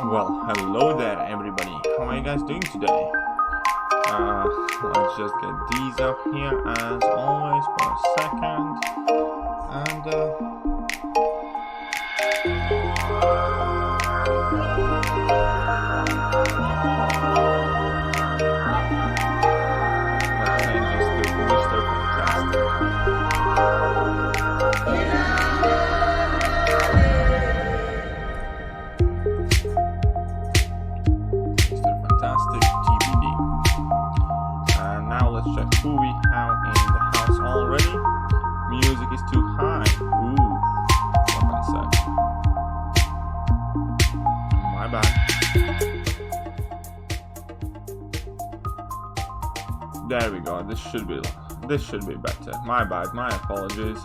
Well, hello there everybody, how are you guys doing today? Let's just get these up here as always for a second, and let's change this to Mr. Fantastic. Check who we have in the house already. Music is too high. Ooh, what can I say? My bad. There we go. This should be better. My bad. My apologies.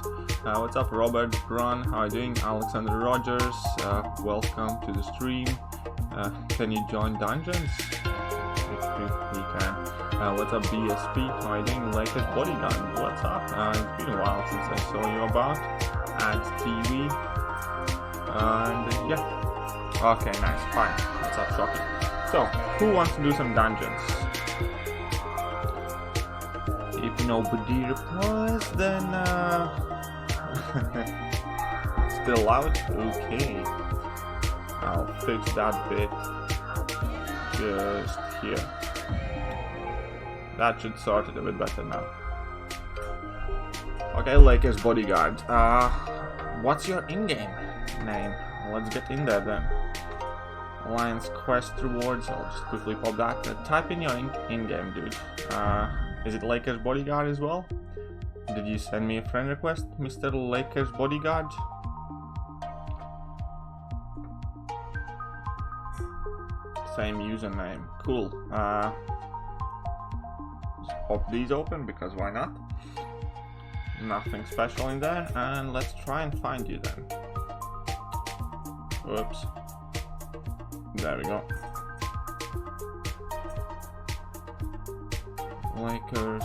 What's up, Robert? Ron, how are you doing? Alexander Rogers, welcome to the stream. Can you join dungeons? If you can. What's up, BSP? How are you doing? Latest bodyguard. What's up? It's been a while since I saw you about Ads TV. And yeah. Okay, nice. Fine. What's up, Shocky? So, who wants to do some dungeons? If nobody replies, then still out? Okay. I'll fix that bit just here. That should sort it a bit better now. Okay, Lakers bodyguard. What's your in-game name? Let's get in there then. Alliance quest rewards. I'll just quickly pop that. Type in your in-game, dude. Is it Lakers bodyguard as well? Did you send me a friend request, Mr. Lakers bodyguard? Same username. Cool. Just pop these open because why not? Nothing special in there, and let's try and find you then. Whoops. There we go. Lakers.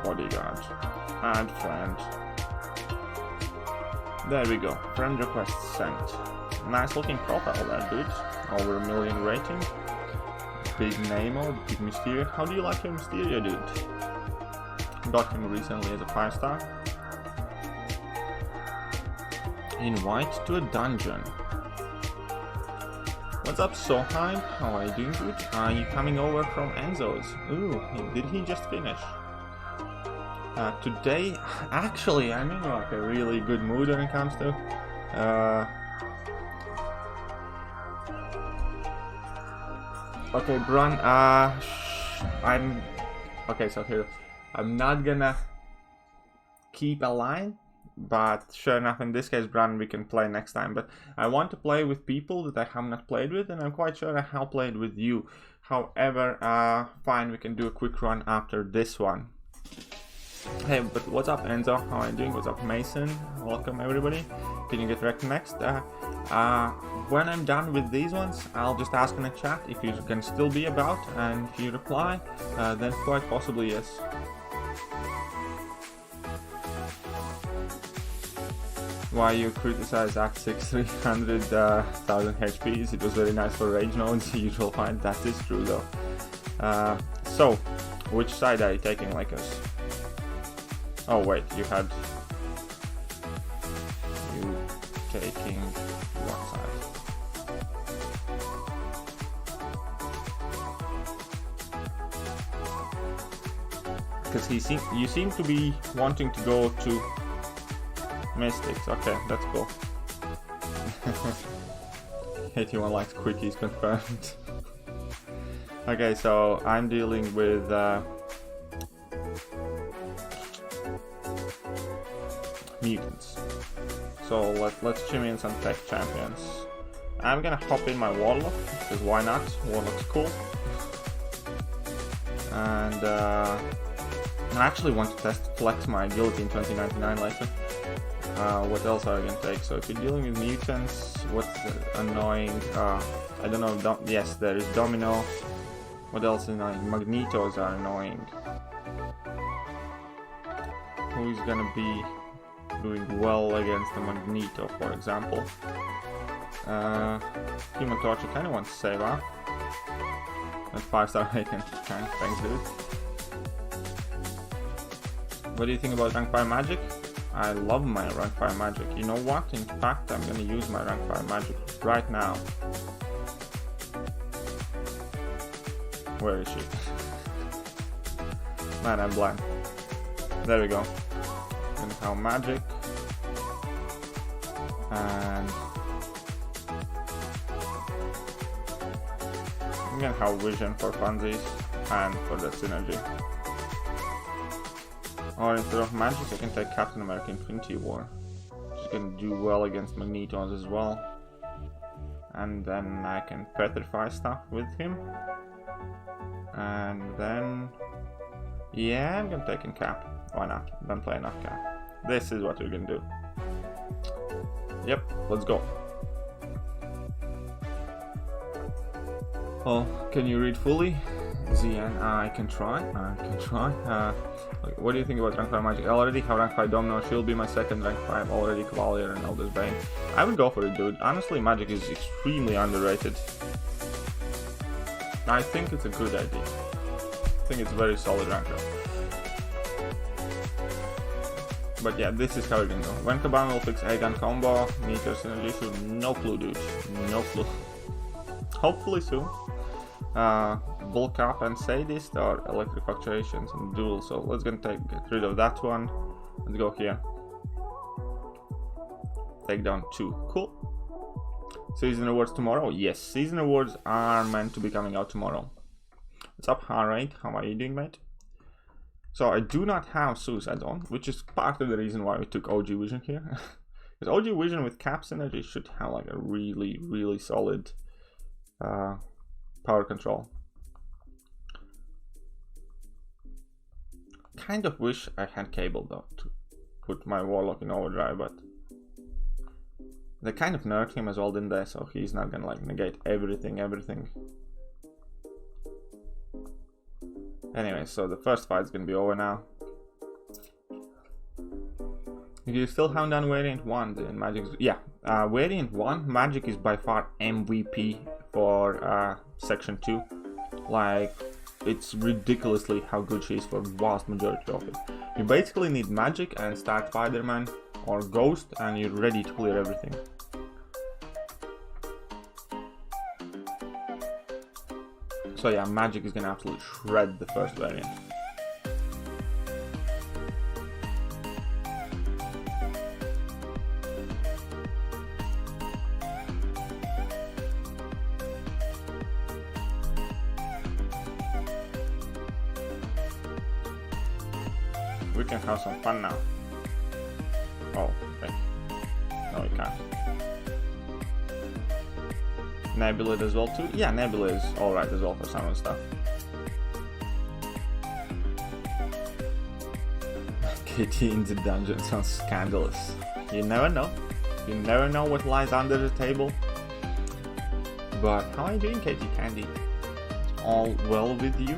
Bodyguard. Add friend. There we go. Friend request sent. Nice looking profile there, dude. Over 1 million rating. Big Nemo, Big Mysterio. How do you like your Mysterio, dude? Got him recently as a 5-star. Invite to a dungeon. What's up, Soheim? How are you doing, dude? Are you coming over from Enzo's? Ooh, did he just finish? Today, actually, I'm in like a really good mood when it comes to okay, Bron, okay, so here, I'm not gonna keep a line, but sure enough, in this case, Bron, we can play next time, but I want to play with people that I have not played with, and I'm quite sure I have played with you. However, fine, we can do a quick run after this one. Hey, but what's up, Enzo? How are you doing? What's up, Mason? Welcome, everybody. Can you get wrecked next? When I'm done with these ones, I'll just ask in the chat if you can still be about, and if you reply, then quite possibly yes. Why you criticize Act 6 300,000 HPs? It was very nice for rage nodes. Usual find. That is true though. So, which side are you taking, Lakers? Oh wait, you taking what side? Because you seem to be wanting to go to Mystics. Okay, that's cool. 81 likes quickies confirmed. Okay, so I'm dealing with mutants. So let's chime in some tech champions. I'm gonna hop in my Warlock, because why not? Warlock's cool. And I actually want to flex my agility in 2099 later. What else are you gonna take? So if you're dealing with mutants, what's annoying? I don't know. Yes, there is Domino. What else is annoying? Magnetos are annoying. Who's gonna be doing well against the Magneto, for example? Human Torch, I kinda want to save up. That's 5-star rating. Okay, thanks, dude. What do you think about rank 5 magic? I love my rank 5 magic. You know what? In fact, I'm gonna use my rank 5 magic right now. Where is she? Man, I'm blind. There we go. Gonna have magic. And I'm gonna have vision for funsies and for the synergy. Or instead of magic, I can take Captain America Infinity War. She's gonna do well against Magnetos as well. And then I can petrify stuff with him. And then... yeah, I'm gonna take in Cap. Why not? Don't play enough Cap. This is what we're gonna do. Yep, let's go. Oh, can you read fully? Zian, I can try. What do you think about rank 5 magic? I already have rank 5 Domino, she'll be my second rank 5, already Cavalier and Elder's Bane. I would go for it, dude. Honestly, magic is extremely underrated. I think it's a good idea. I think it's a very solid rank up. But yeah, this is how we're gonna go. When Kaban will fix A-gun combo, meter synergy issue, no clue, dude. No clue. Hopefully soon. Bulk up and Sadist or electric fluctuations and duel, so let's get rid of that one. Let's go here. Take down 2. Cool. Season awards tomorrow? Yes, season awards are meant to be coming out tomorrow. What's up, Harrate? How are you doing, mate? So I do not have Suicide on, which is part of the reason why we took OG Vision here. Because OG Vision with cap synergy should have like a really solid power control. Kind of wish I had Cable though to put my Warlock in overdrive, but they kind of nerfed him as well, didn't they? So he's not gonna like negate everything. Anyway, so the first fight's gonna be over now. You still haven't done Variant 1 in Magic? Yeah, Variant 1, Magic is by far MVP for Section 2. Like, it's ridiculously how good she is for the vast majority of it. You basically need Magic and start Spider-Man or Ghost and you're ready to clear everything. So yeah, Magic is gonna absolutely shred the first variant. We can have some fun now. Oh, okay. No, we can't. Nebula as well too? Yeah, Nebula is alright as well for some of the stuff. KT in the dungeon sounds scandalous. You never know. You never know what lies under the table. But how are you doing, KT Candy? It's all well with you?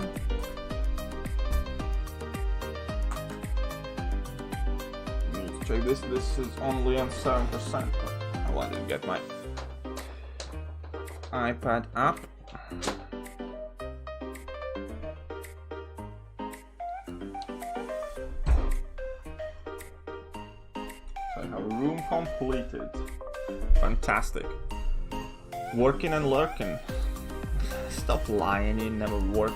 Need to check this. This is only on 7%. I wanted to get my iPad up. So I have a room completed. Fantastic. Working and lurking. Stop lying, you never work.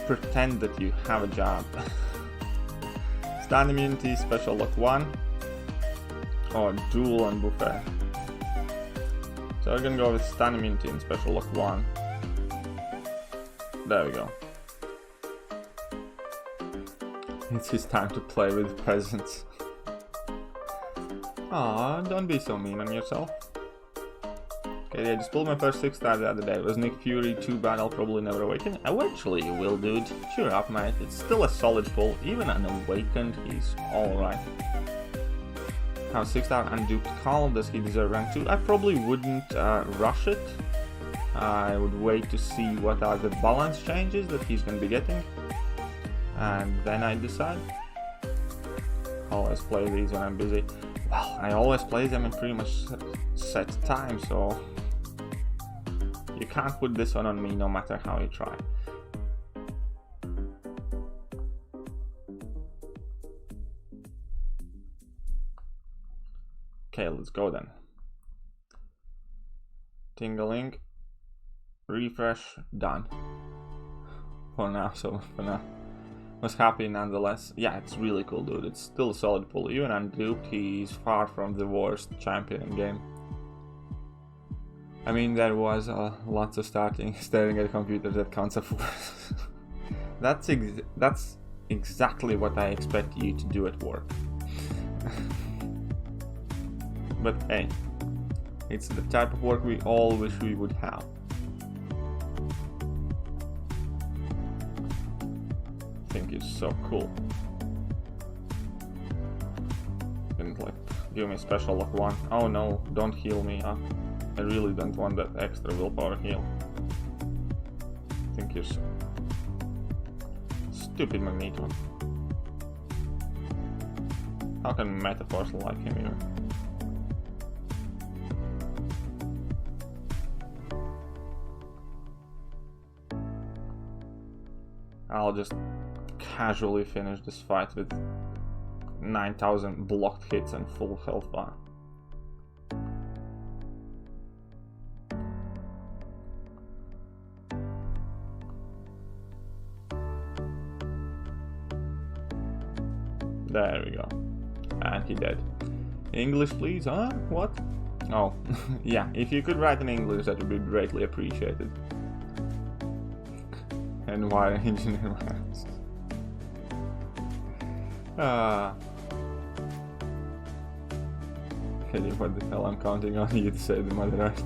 Pretend that you have a job. Stand immunity, special luck 1. Or duel and buffet. So we're gonna go with stun immunity and special luck 1. There we go. It's his time to play with peasants. Aw, don't be so mean on yourself. Okay, I just pulled my first 6-star the other day. It was Nick Fury, too bad I'll probably never awaken. Eventually you will, dude. Cheer up, mate. It's still a solid pull. Even unawakened, he's alright. How 6-star unduped Call, does he deserve rank 2? I probably wouldn't rush it. I would wait to see what are the balance changes that he's going to be getting. And then I decide. I always play these when I'm busy. Well, I always play them in pretty much set time, so you can't put this one on me no matter how you try. Okay, let's go then. Tingling, refresh, done. For now, was happy nonetheless. Yeah, it's really cool, dude. It's still a solid pull. Even unduped, he's far from the worst champion in game. I mean, there was lots of staring at computers that counts as that's exactly what I expect you to do at work. But hey, it's the type of work we all wish we would have. I think it's so cool. And like, give me special luck 1. Oh no, don't heal me up. I really don't want that extra willpower heal. think you're so stupid, Magneto. How can metaphors like him here? I'll just casually finish this fight with 9,000 blocked hits and full health bar. There we go. And he dead. English please, huh? What? Oh, yeah, if you could write in English that would be greatly appreciated. And why engineer masks? What the hell, I'm counting on you to say the mother right.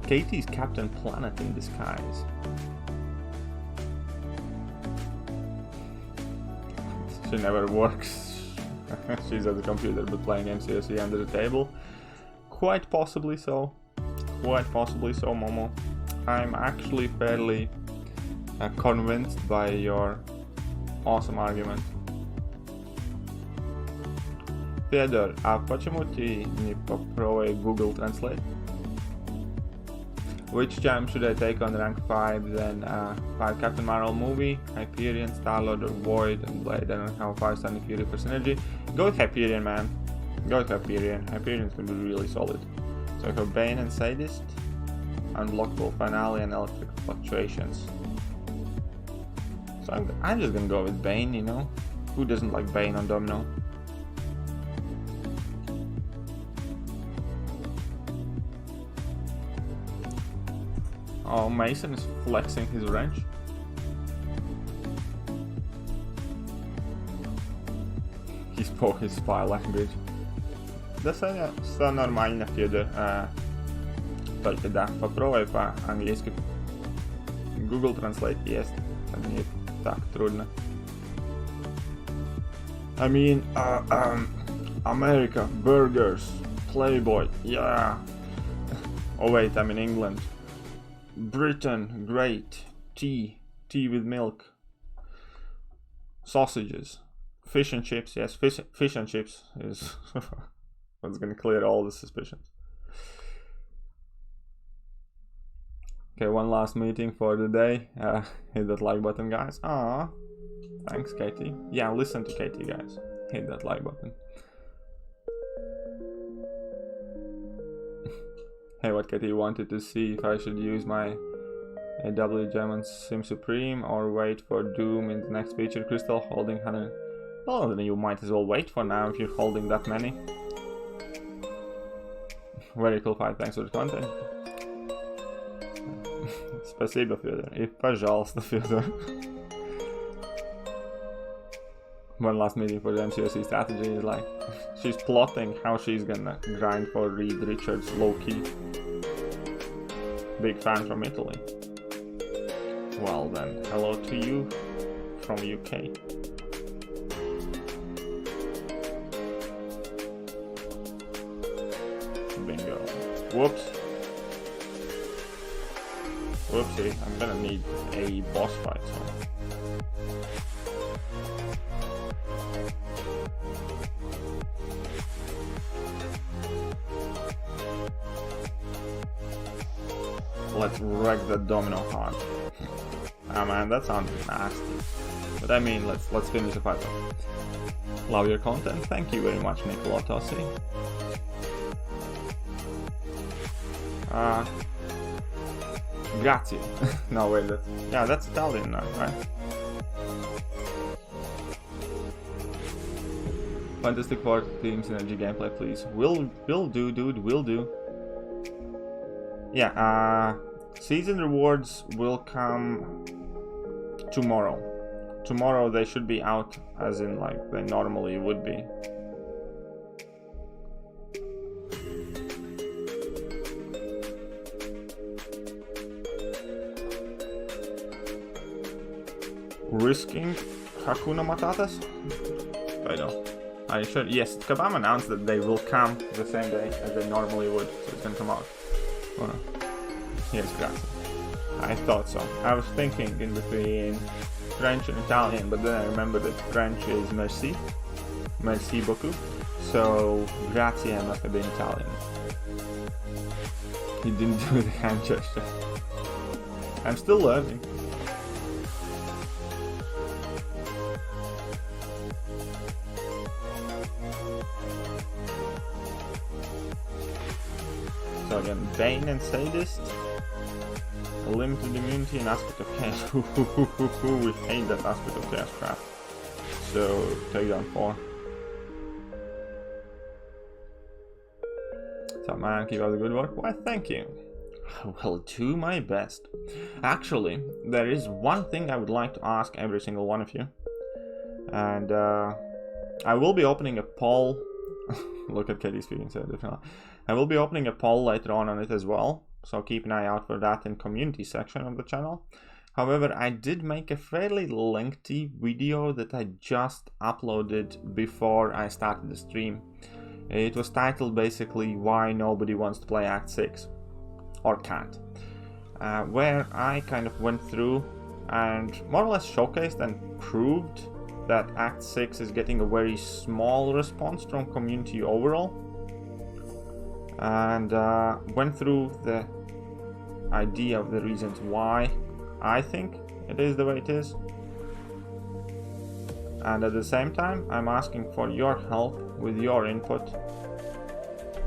Katie's Captain Planet in disguise. She never works. She's at the computer but playing MCOC under the table. Quite possibly so. Quite possibly so, Momo. I'm actually fairly convinced by your awesome argument. Федор, а почему ты не попробуй Google Translate? Which gem should I take on rank 5 then 5 Captain Marvel movie, Hyperion, Star-Lord or Void, and Blade. I don't have 5 Standing Fury for synergy. Go with Hyperion, man. Go with Hyperion. Hyperion's gonna be really solid. So I have Bane and Sadist, Unblockable Finale and Electric Fluctuations. So I'm just gonna go with Bane, you know? Who doesn't like Bane on Domino? Oh, Mason is flexing his wrench. He spoke his spy language. Да, все нормально, Федор. Только да, попробуй по-английски. Google Translate есть. Не так трудно. I mean, America, burgers, Playboy, yeah. Oh wait, I'm in England. Britain, great. Tea with milk. Sausages. Fish and chips, yes, fish and chips is what's gonna clear all the suspicions. Okay, one last meeting for the day. Hit that like button, guys. Ah, thanks, Katie. Yeah, listen to Katie, guys. Hit that like button. Hey, what Katie wanted to see if I should use my AW gem on Sim Supreme or wait for Doom in the next feature crystal holding 100. Well, then you might as well wait for now if you're holding that many. Very cool fight, thanks for the content. Спасибо, Федор. И пожалуйста, Федор. One last meeting for the MCOC strategy is like, she's plotting how she's gonna grind for Reed Richards low-key. Big fan from Italy. Well then, hello to you from UK. Bingo. Whoops. Whoopsie, I'm gonna need a boss fight, so. Let's wreck the domino hard. Ah man, that sounds nasty. But I mean, let's finish the fight off. Love your content, thank you very much, Nicola Tossi. Grazie. No wait, that's Italian now, right? Fantastic Four Team Synergy gameplay, please. Will do, dude, will do. Yeah, season rewards will come tomorrow. Tomorrow they should be out as in like they normally would be. Risking Hakuna Matatas? I know. Are you sure? Yes, Kabam announced that they will come the same day as they normally would, so it's gonna come out. Oh no. Here's grazie. I thought so. I was thinking in between French and Italian, but then I remembered that French is merci. Merci beaucoup. So grazie must have been Italian. He didn't do the hand gesture. I'm still learning. So again, Bane and Sadist. A limited immunity and aspect of chaos. We hate that aspect of chaos crap. So take down 4. So man, keep up the good work. Why, thank you. I will do my best. Actually, there is one thing I would like to ask every single one of you. And I will be opening a poll. Look at Katie speaking so different. I will be opening a poll later on it as well. So keep an eye out for that in community section of the channel. However, I did make a fairly lengthy video that I just uploaded before I started the stream. It was titled basically why nobody wants to play Act 6 or can't, where I kind of went through and more or less showcased and proved that Act 6 is getting a very small response from community overall, and went through the idea of the reasons why I think it is the way it is. And at the same time, I'm asking for your help with your input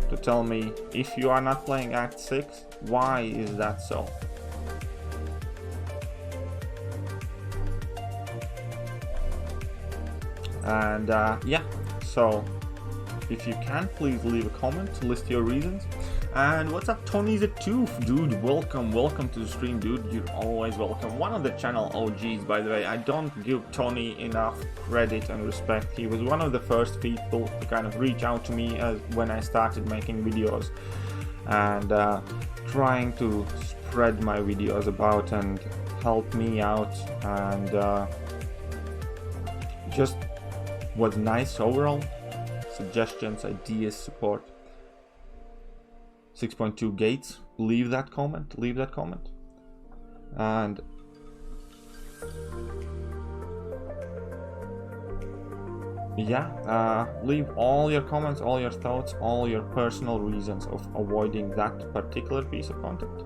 to tell me, if you are not playing Act 6, why is that so? And yeah, so if you can, please leave a comment, list your reasons. And what's up, Tony's a tooth, dude? Welcome to the stream, dude. You're always welcome. One of the channel OGs, by the way. I don't give Tony enough credit and respect. He was one of the first people to kind of reach out to me when I started making videos and trying to spread my videos about and help me out, and just was nice overall. Suggestions, ideas, support. 6.2 Gates, leave that comment, and yeah, leave all your comments, all your thoughts, all your personal reasons of avoiding that particular piece of content,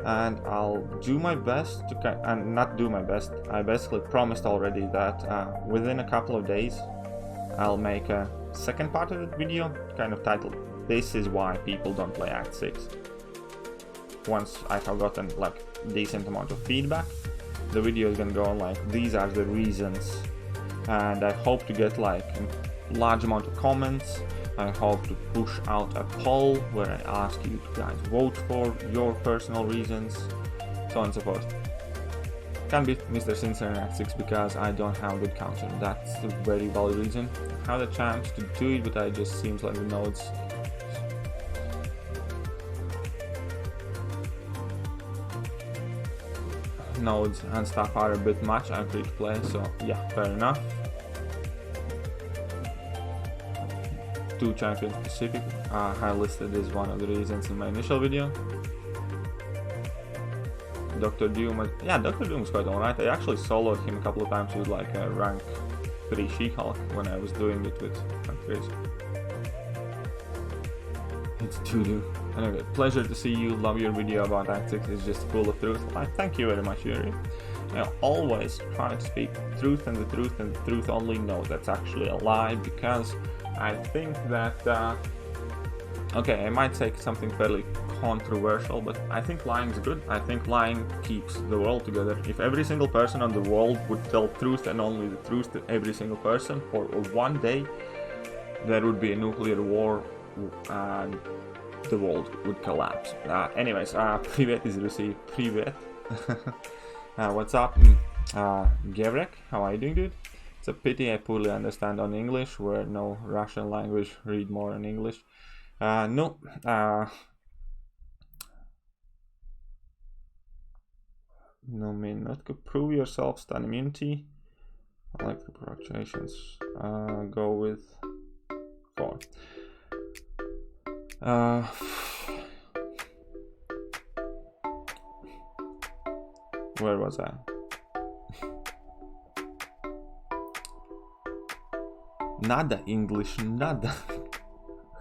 and I'll do my best to, and not do my best, I basically promised already that within a couple of days I'll make a second part of the video, kind of titled "This is why people don't play Act 6. Once I have gotten like decent amount of feedback, the video is gonna go on like, these are the reasons, and I hope to get like a large amount of comments. I hope to push out a poll where I ask you to guys vote for your personal reasons, so on and so forth. Can't beat Mr. Sincere in Act 6 because I don't have good counter. That's a very valid reason. I have the chance to do it, but I just seems like the nodes and stuff are a bit much. I'm free to play, so yeah, fair enough. 2 champions specific, I listed as one of the reasons in my initial video. Dr. Doom, yeah, Dr. Doom's quite alright. I actually soloed him a couple of times with like a rank 3 She-Hulk when I was doing it with rank 3s. It's doo-doo. Anyway, pleasure to see you. Love your video about Act 6. It's just full of truth. Thank you very much, Yuri. I always try to speak truth and the truth and the truth only. No, that's actually a lie, because I think that okay, I might say something fairly controversial, but I think lying is good. I think lying keeps the world together. If every single person on the world would tell truth and only the truth to every single person for one day, there would be a nuclear war and the world would collapse. Anyways, privet is received. Privet. What's up, Gevrek? How are you doing, dude? It's a pity I poorly understand on English, where no Russian language read more in English. No. No, mean not to prove yourself, stun immunity. I like the fluctuations. Go with 4. Where was I? Nada English, nada.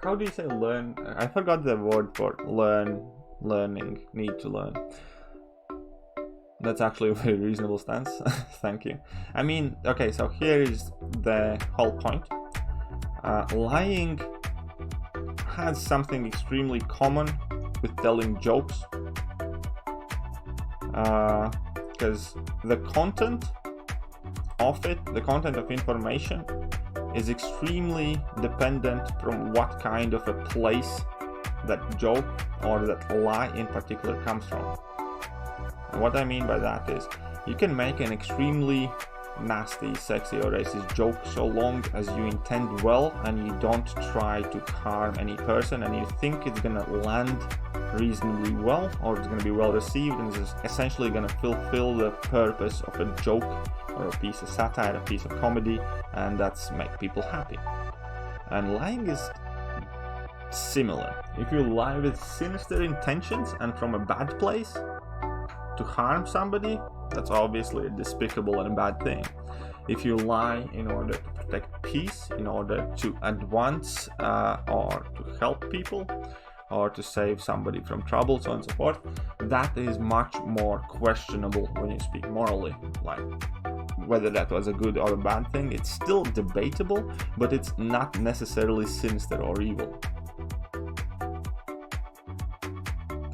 How do you say learn? I forgot the word for learning, need to learn. That's actually a very reasonable stance. Thank you. I mean, okay, so here is the whole point. Lying has something extremely common with telling jokes. Because the content of it, the content of information, is extremely dependent from what kind of a place that joke or that lie in particular comes from. And what I mean by that is, you can make an extremely nasty, sexy or racist joke so long as you intend well and you don't try to harm any person and you think it's gonna land reasonably well, or it's gonna be well received and it's essentially gonna fulfill the purpose of a joke or a piece of satire, a piece of comedy, and that's make people happy. And lying is similar. If you lie with sinister intentions and from a bad place to harm somebody, that's obviously a despicable and a bad thing. If you lie in order to protect peace, in order to advance or to help people, or to save somebody from trouble, so on and so forth, that is much more questionable when you speak morally. Like, whether that was a good or a bad thing, it's still debatable, but it's not necessarily sinister or evil.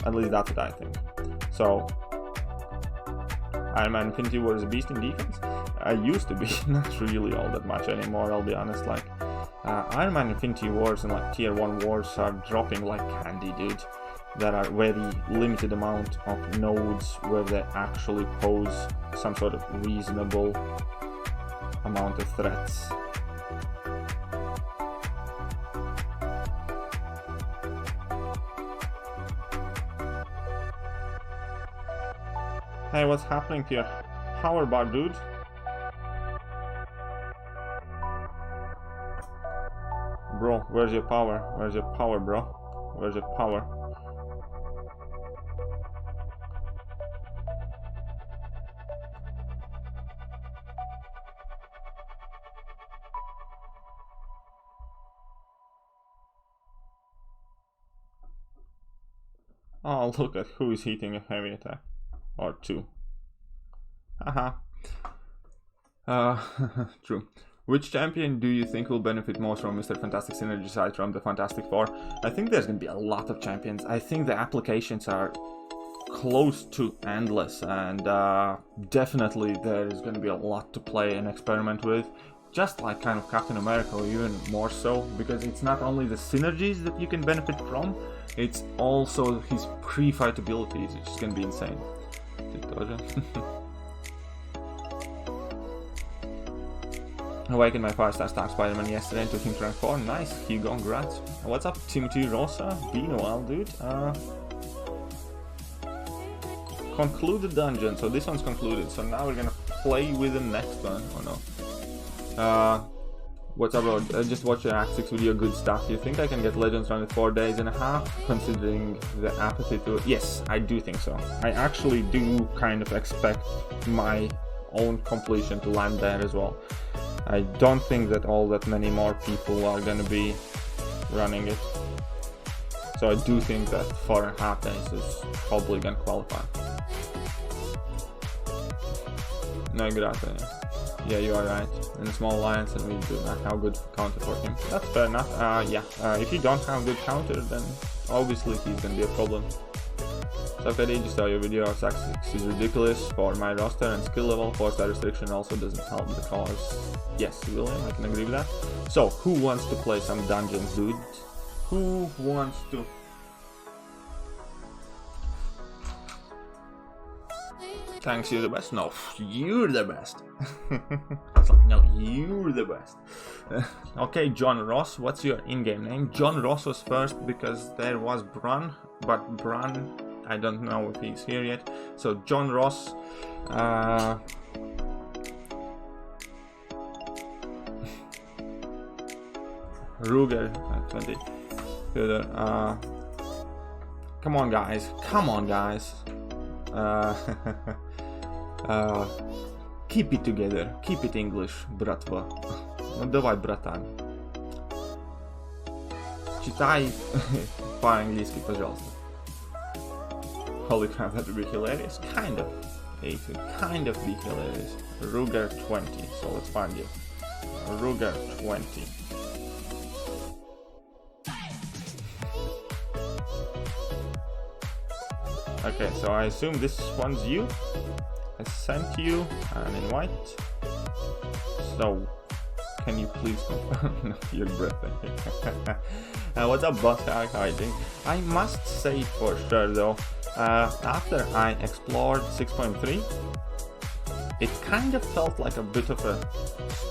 At least that's what I think. So, Iron Man Infinity War is a beast in defense. I used to be, not really all that much anymore, I'll be honest. Like, Iron Man Infinity Wars and like tier 1 wars are dropping like candy, dude. There are very limited amount of nodes where they actually pose some sort of reasonable amount of threats. Hey, what's happening to your power bar, dude? Bro, where's your power? Where's your power, bro? Where's your power? Oh, look at who is hitting a heavy attack. Or 2. Haha. True. Which champion do you think will benefit most from Mr. Fantastic Synergy aside from the Fantastic Four? I think there's going to be a lot of champions. I think the applications are close to endless, and definitely there's going to be a lot to play and experiment with. Just like kind of Captain America, or even more so, because it's not only the synergies that you can benefit from, it's also his pre-fight abilities, which is going to be insane. Awakened my 5-star Star Spider-Man yesterday and took him to rank 4. Nice, Hugo, congrats. What's up, Timothy Rosa? Been a while, dude. Conclude the dungeon. So this one's concluded. So now we're gonna play with the next one. Oh no. What's up, bro? Just watch your Act 6 video, good stuff. You think I can get Legends around in 4 days and a half, considering the apathy to it? Yes, I do think so. I actually do kind of expect my own completion to land there as well. I don't think that all that many more people are gonna be running it. So I do think that 4.5 days is probably gonna qualify. No, grazie. Yeah, you are right. In a small alliance, and we do not have good counter for him. That's fair enough. If you don't have good counter, then obviously he's gonna be a problem. So if I did just saw your video of Act 6 is ridiculous for my roster and skill level. 4-star restriction also doesn't help the cause. Yes, William, I can agree with that. So, who wants to play some dungeons, dude? Who wants to? Thanks, you're the best. No, you're the best. It's like, no, you're the best. Okay, John Ross, what's your in-game name? John Ross was first because there was Brun, but Brun, I don't know if he's here yet. So John Ross, Ruger, 20. Come on, guys. Come on, guys. Keep it together, keep it English, братва. Ну давай, братан. Читай по-английски, пожалуйста. Holy crap, that would be hilarious. Kind of. It would kind of be hilarious. Ruger 20, so let's find you. Ruger 20. Okay, so I assume this one's you. I sent you an invite. So, can you please confirm? No, you're breathing. What's up, boss? How are you doing? I must say for sure though, after I explored 6.3, it kind of felt like a bit of a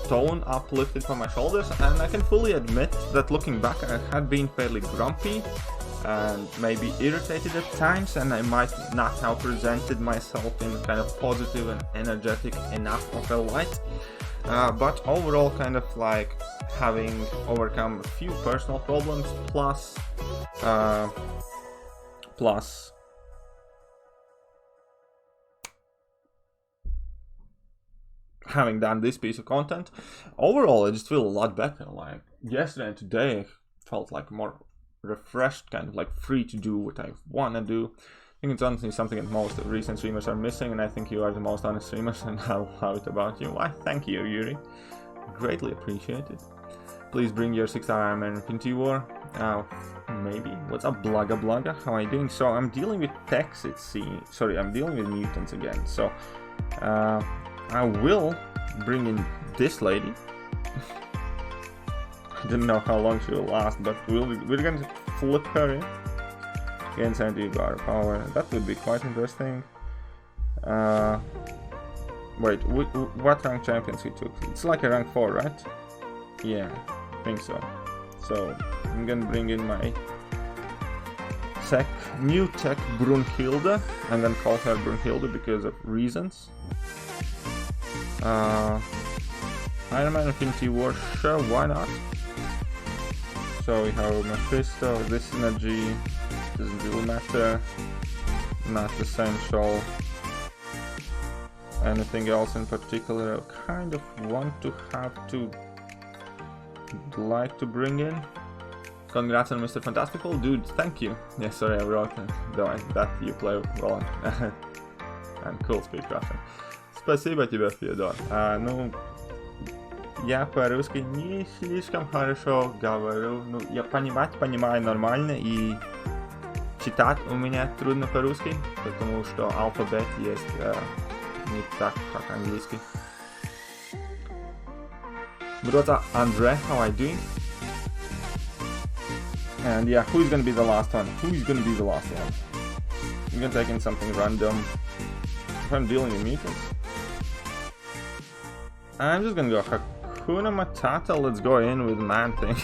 stone uplifted from my shoulders, and I can fully admit that looking back I had been fairly grumpy and maybe irritated at times, and I might not have presented myself in kind of positive and energetic enough of a light. But overall, kind of like having overcome a few personal problems, plus having done this piece of content, overall I just feel a lot better. Like yesterday and today I felt like more refreshed, kind of like free to do what I want to do. I think it's honestly something that most recent streamers are missing, and I think you are the most honest streamers, and I'll have it about you. Why, thank you, Yuri. Greatly appreciated. Please bring your 6-star Iron Man Infinity War. Maybe. What's up, Blugga? How are you doing? So I'm dealing with techs, it seems. Sorry, I'm dealing with mutants again. So I will bring in this lady. I didn't know how long she will last, but we're going to flip her in. Gain 70 bar power. That would be quite interesting. Wait, what rank champions he took? It's like a rank 4, right? Yeah, I think so. So I'm gonna bring in my new tech Brunhilde. I'm gonna call her Brunhilde because of reasons. Iron Man Infinity War, sure, why not? So we have Mephisto, this energy, doesn't really matter, not essential. Anything else in particular I kind of like to bring in? Congrats on Mr. Fantastical, dude, thank you. Yeah, sorry, I wrote that you play well and cool speedcrafting. Спасибо тебе, Федор. Ну, я по-русски не слишком хорошо говорю. Ну, я понимаю нормально, и читать у меня трудно по-русски, потому что алфавит есть не так, как английский. Brother Andre, how are you doing? And yeah, who's gonna be the last one? I'm gonna take in something random. If I'm dealing with mutants, I'm just gonna go Hakuna Matata. Let's go in with Man Thing.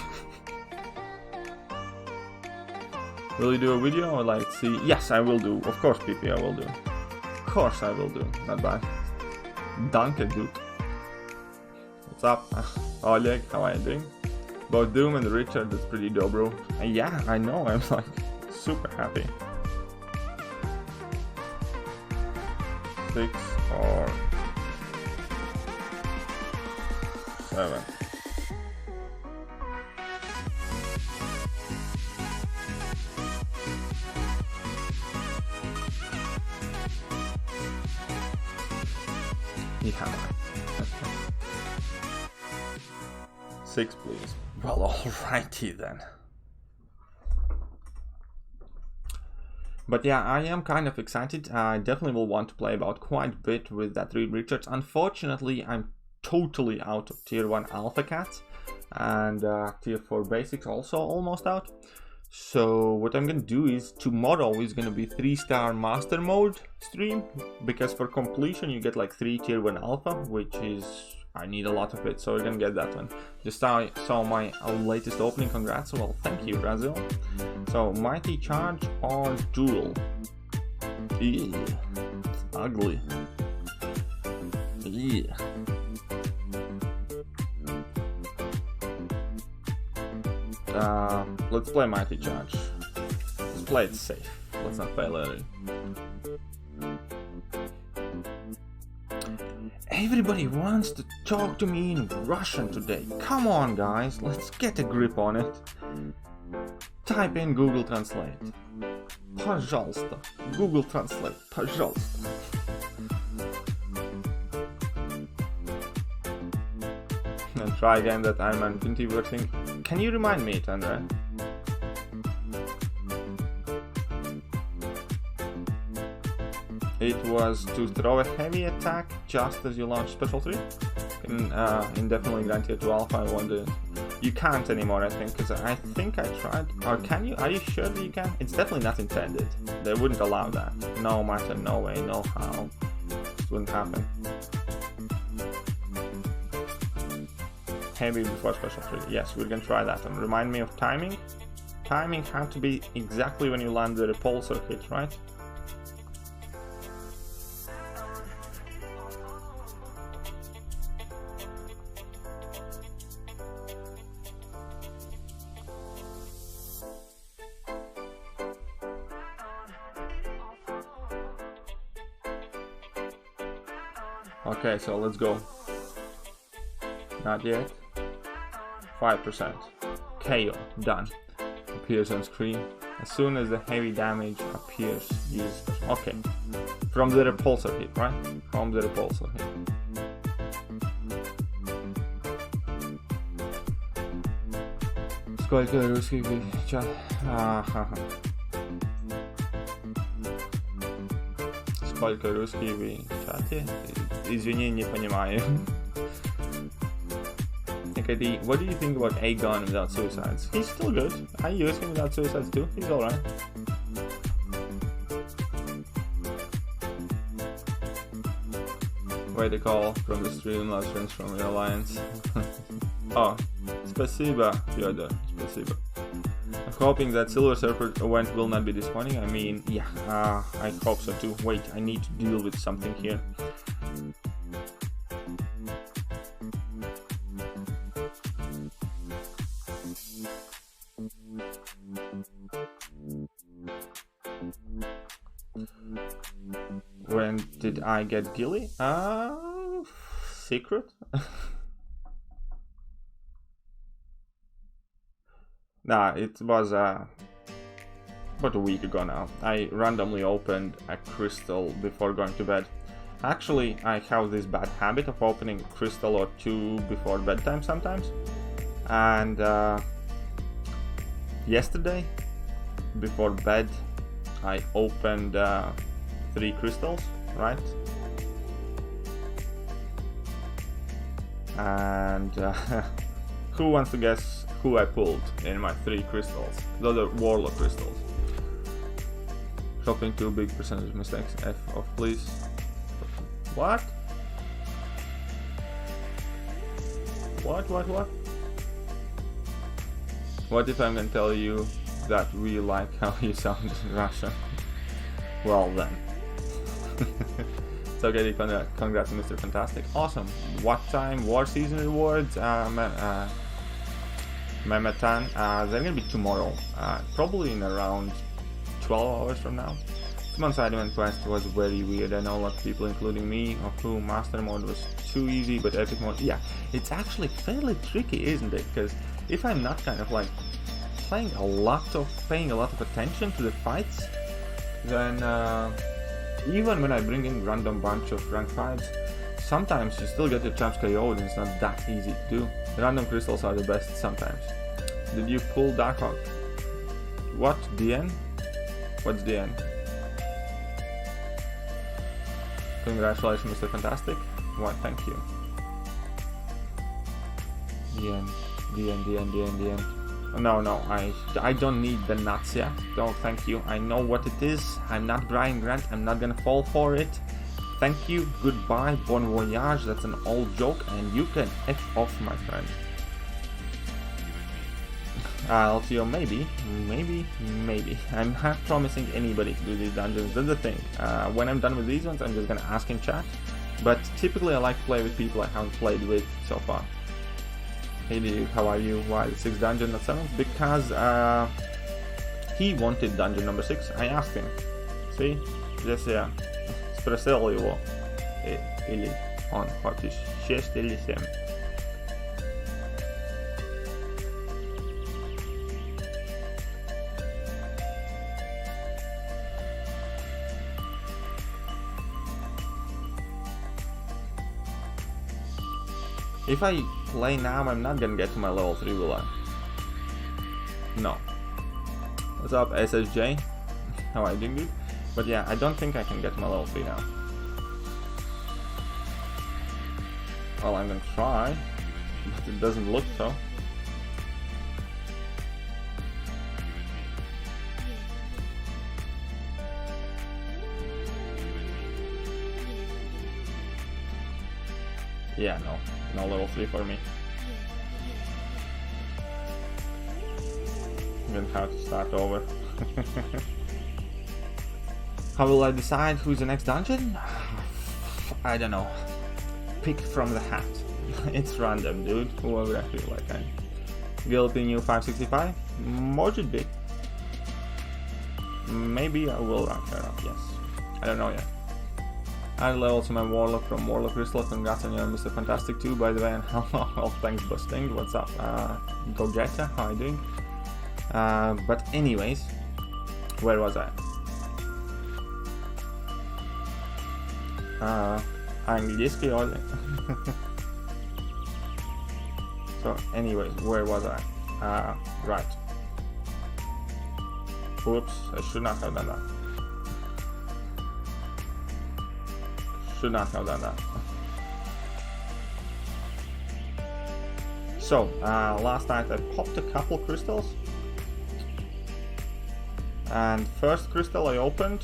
Will you do a video or like see? Yes, I will do. Of course, PP, I will do. Of course, I will do. Not bad. Danke, dude. What's up? Oleg, how are you doing? Both Doom and Richard, that's pretty dope, bro. Yeah, I know, I'm like super happy. 6 or 7. Yeah. 6, please. Well, alrighty then. But yeah, I am kind of excited. I definitely will want to play about quite a bit with that Reed Richards. Unfortunately, I'm totally out of tier 1 alpha cats, and tier 4 basics also almost out. So what I'm gonna do is tomorrow is gonna be 3-star master mode stream, because for completion you get like 3 tier 1 alpha, which is, I need a lot of it, so we're gonna get that one. Just saw my latest opening, congrats. Well, thank you, Brazil. So Mighty Charge or Duel? Ew, it's ugly. Yeah. Let's play Mighty Charge. Let's play it safe. Let's not fail early. Everybody wants to talk to me in Russian today. Come on, guys, let's get a grip on it. Type in Google Translate. Пожалуйста. Google Translate. Пожалуйста. And try again that I'm an infinity word thing. Can you remind me, Tandra? It was to throw a heavy attack just as you launch Special 3. Can indefinitely grant you to Alpha. I wonder. You can't anymore, I think, because I think I tried. Or can you? Are you sure that you can? It's definitely not intended. They wouldn't allow that. No matter, no way, no how. It wouldn't happen. Heavy before Special 3. Yes, we're gonna try that. And remind me of timing. Timing had to be exactly when you land the repulsor hit, right? Okay, so let's go. Not yet. 5%. KO. Done. Appears on screen. As soon as the heavy damage appears, use. Okay. From the repulsor hit, right? From the repulsor hit. Сколько русских чат? Сколько русских в чате? Извини, не понимаю. Okay, what do you think about a gun without suicides? He's still good. I use him without suicides too. He's alright. Wait a call from the stream, last friends from the alliance. Oh, спасибо, Fyodor. Спасибо. I'm hoping that Silver Surfer event will not be disappointing. I mean, yeah, I hope so too. Wait, I need to deal with something here. When did I get Gilly? Secret? Nah, it was about a week ago now. I randomly opened a crystal before going to bed. Actually, I have this bad habit of opening a crystal or two before bedtime sometimes. And yesterday, before bed, I opened 3 crystals, right? And who wants to guess who I pulled in my 3 crystals? Those are Warlock crystals. Shopping to a big percentage of mistakes. F off, please. What? What? What if I'm gonna tell you that we like how you sound in Russian? Well then. So okay, congrats Mr. Fantastic. Awesome. What time? War season rewards? Mematan. They're gonna be tomorrow. Probably in around 12 hours from now. This Item quest was very weird. I know a lot of people, including me, of whom Master Mode was too easy, but Epic Mode, yeah, it's actually fairly tricky, isn't it? Because if I'm not kind of like paying a lot of attention to the fights, then even when I bring in random bunch of rank 5s, sometimes you still get your champs KO'd and it's not that easy to do. Random crystals are the best sometimes. Did you pull Darkhawk? What? DN? What's DN? Congratulations, Mr. Fantastic. What? Thank you. DN. No, I don't need the nuts yet. No, thank you. I know what it is. I'm not Brian Grant. I'm not gonna fall for it. Thank you. Goodbye. Bon voyage. That's an old joke, and you can F off, my friend. LTO, maybe. I'm not promising anybody to do these dungeons. That's the thing. When I'm done with these ones, I'm just gonna ask in chat. But typically, I like to play with people I haven't played with so far. Hey dude, how are you? Why 6 dungeon, not 7? Because he wanted dungeon number 6. I asked him. See? Здесь я спросил его. Или on chociaż 6 If I play now, I'm not gonna get to my level 3, will I? No. What's up, SSJ? How are you doing, dude? But yeah, I don't think I can get to my level 3 now. Well, I'm gonna try, but it doesn't look so. Yeah, no level 3 for me. I'm gonna have to start over. How will I decide who's the next dungeon? I don't know. Pick from the hat. It's random, dude. Whoever I feel like I'm. Guilty new 565? Should be. Maybe I will rank her up, yes. I don't know yet. Add level to my Warlock from Warlock Crystal. Congrats on your Mr. Fantastic 2, by the way, and hello, well, thanks Busting. What's up? Go Getter, how are you doing? But anyways, where was I? Angielski only. So anyways, where was I? Right. Oops, I should not have done that. Should not have done that. So, last night I popped a couple crystals. And first crystal I opened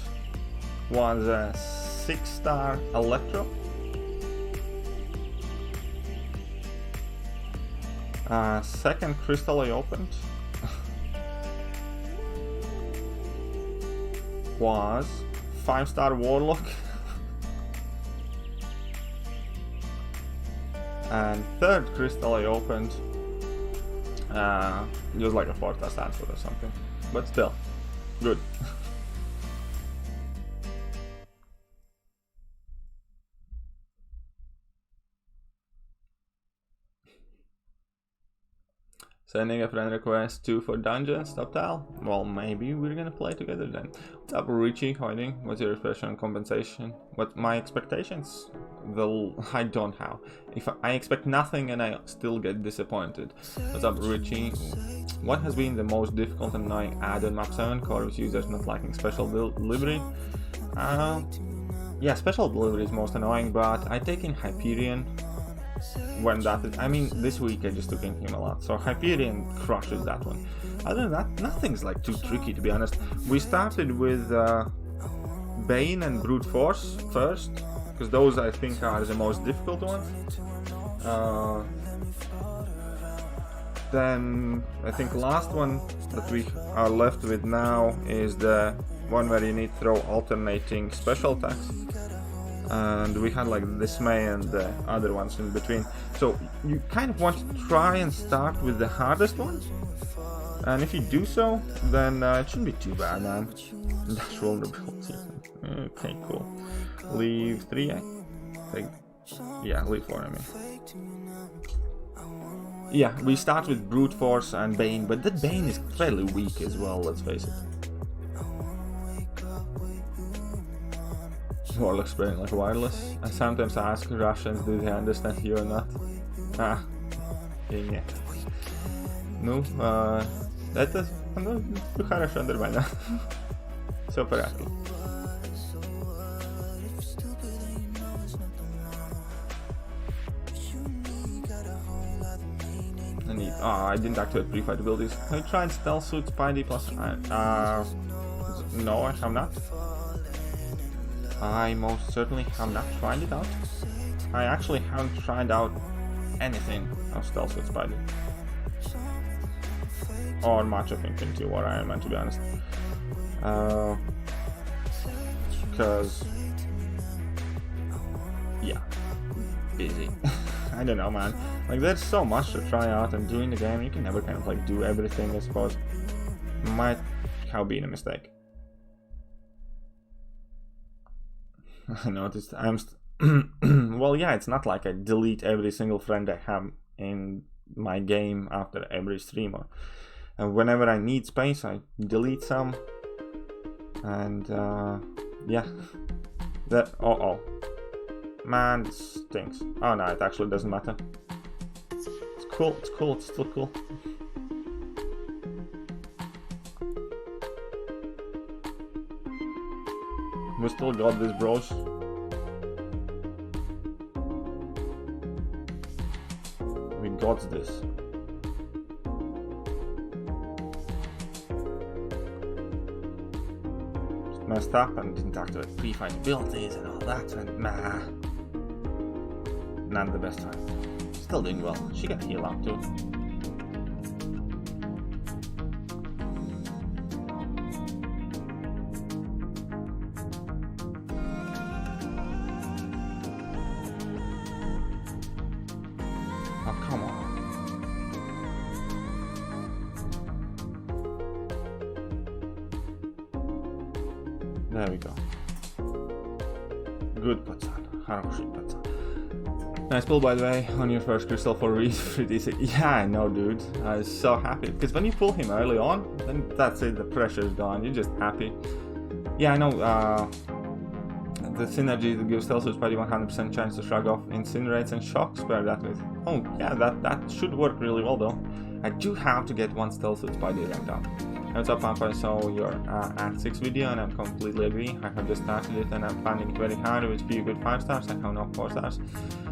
was a 6-star Electro. Second crystal I opened was 5-star Warlock. And third crystal I opened just like a 4-star Stanford or something, but still good. Sending a friend request 2 for dungeons, top tile? Well, maybe we're gonna play together then. What's up, Richie? How are you doing? What's your expression on compensation? What my expectations? I don't have. If I expect nothing and I still get disappointed. What's up, Richie? What has been the most difficult and annoying add-on map 7? Core with users not liking special delivery? Yeah, special delivery is most annoying, but I take in Hyperion. When that is, I mean, this week I just took in him a lot, so Hyperion crushes that one. Other than that, nothing's like too tricky, to be honest. We started with Bane and Brute Force first, because those I think are the most difficult ones. Then I think last one that we are left with now is the one where you need to throw alternating special attacks. And we had like Dismay and the other ones in between. So you kind of want to try and start with the hardest one. And if you do so, then it shouldn't be too bad, man. Dash vulnerability. Okay, cool. Leave 3, I think. Yeah, leave 4, I mean. Yeah, we start with Brute Force and Bane, but that Bane is fairly weak as well, let's face it. Warlock's playing like wireless. I sometimes ask Russians, do they understand you or not? Нет. Ну, это, ну, хорошо, нормально. Все в порядке. I didn't activate pre-fight abilities. Have you tried Stealth Suit Spidey plus? No, I have not. I most certainly have not tried it out. I actually haven't tried out anything of Stealth Suit Spidey. Or much of Infinity War Iron Man, to be honest. Because... yeah. Busy. I don't know, man. Like, there's so much to try out and do in the game. You can never kind of like do everything, I suppose. Might have been a mistake. I noticed well, yeah, it's not like I delete every single friend I have in my game after every streamer. And whenever I need space, I delete some. And yeah, that man, this stinks. Oh no, it actually doesn't matter. It's cool. It's cool. It's still cool. We still got this, bros. We got this. Just messed up and didn't activate pre-fight abilities and all that, and not the best time. Still doing well. She got heal out too. Oh, come on. There we go. Good patan. Хороший patan. Nice pull, by the way, on your first crystal for Reed. Yeah, I know, dude. I was so happy. Because when you pull him early on, then that's it, the pressure's gone. You're just happy. Yeah, I know. The synergy that gives Stealth Spidey 100% chance to shrug off incinerates and shocks. Pair that with. Oh, yeah, that should work really well, though. I do have to get one Stealth Spidey ranked up. What's up, Pampa? I saw your Act 6 video and I completely agree. I have just started it and I'm finding it very hard with few good 5 stars. I have no 4 stars.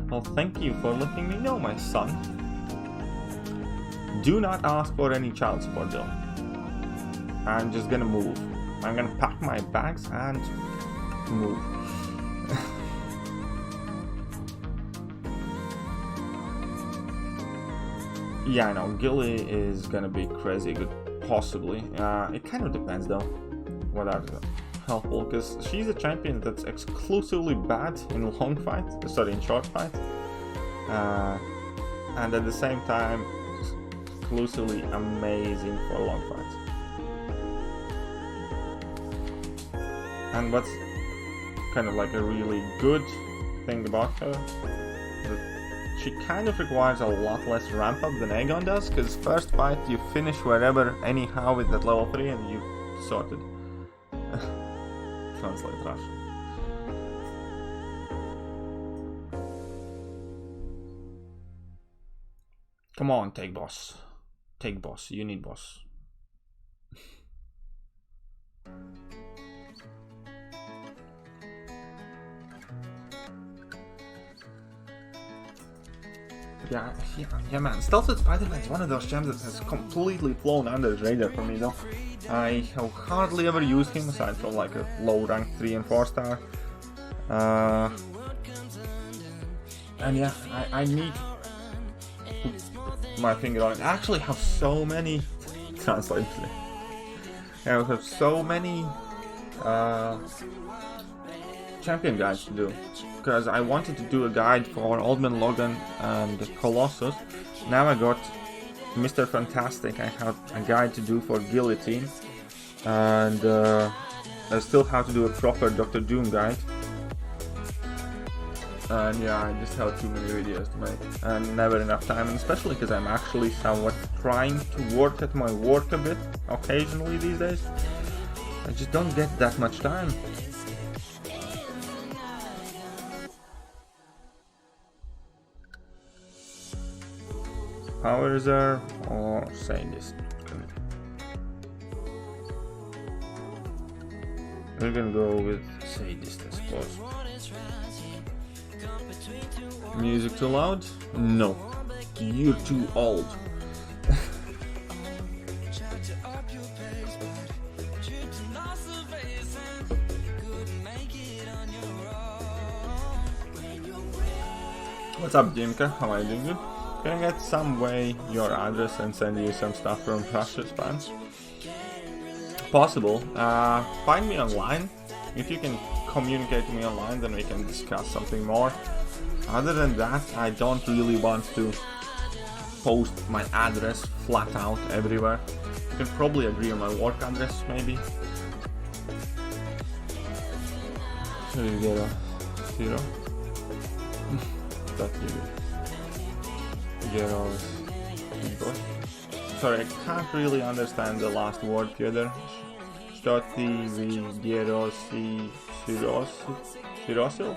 Well, thank you for letting me know, my son. Do not ask for any child support, though. I'm just gonna move. I'm gonna pack my bags and move. Yeah, I know. Gilly is gonna be crazy good. Possibly. It kind of depends though. What are helpful? Because she's a champion that's exclusively bad in long fights. Sorry, in short fights. And at the same time, exclusively amazing for long fights. And what's kind of like a really good thing about her? She kind of requires a lot less ramp up than Aegon does, because first fight you finish wherever anyhow with that level 3 and you sorted. Translate Russian. Come on, take boss. Take boss. You need boss. Yeah, man. Stealth Spider-Man is one of those gems that has completely flown under the radar for me, though. I have hardly ever used him aside from like a low rank 3 and 4 star. And yeah, I need to put my finger on it. I actually have so many translate. I have so many champion guides to do. Because I wanted to do a guide for Old Man Logan and Colossus. Now I got Mr. Fantastic. I have a guide to do for Guillotine. And I still have to do a proper Dr. Doom guide. And yeah, I just have too many videos to make. And never enough time. And especially because I'm actually somewhat trying to work at my work a bit occasionally these days. I just don't get that much time. Power Reserve or Sadist. We're gonna go with Sadist, I suppose. Music too loud? No. You're too old. What's up, Jimka? How are you doing? Good? Can I get some way your address and send you some stuff from Russia's fans? Possible. Find me online. If you can communicate to me online, then we can discuss something more. Other than that, I don't really want to post my address flat out everywhere. You can probably agree on my work address, maybe. So you get a 0. Thekiryu. Gyros. Sorry, I can't really understand the last word, Fyodor. Shoti Gyrosi Sirosil?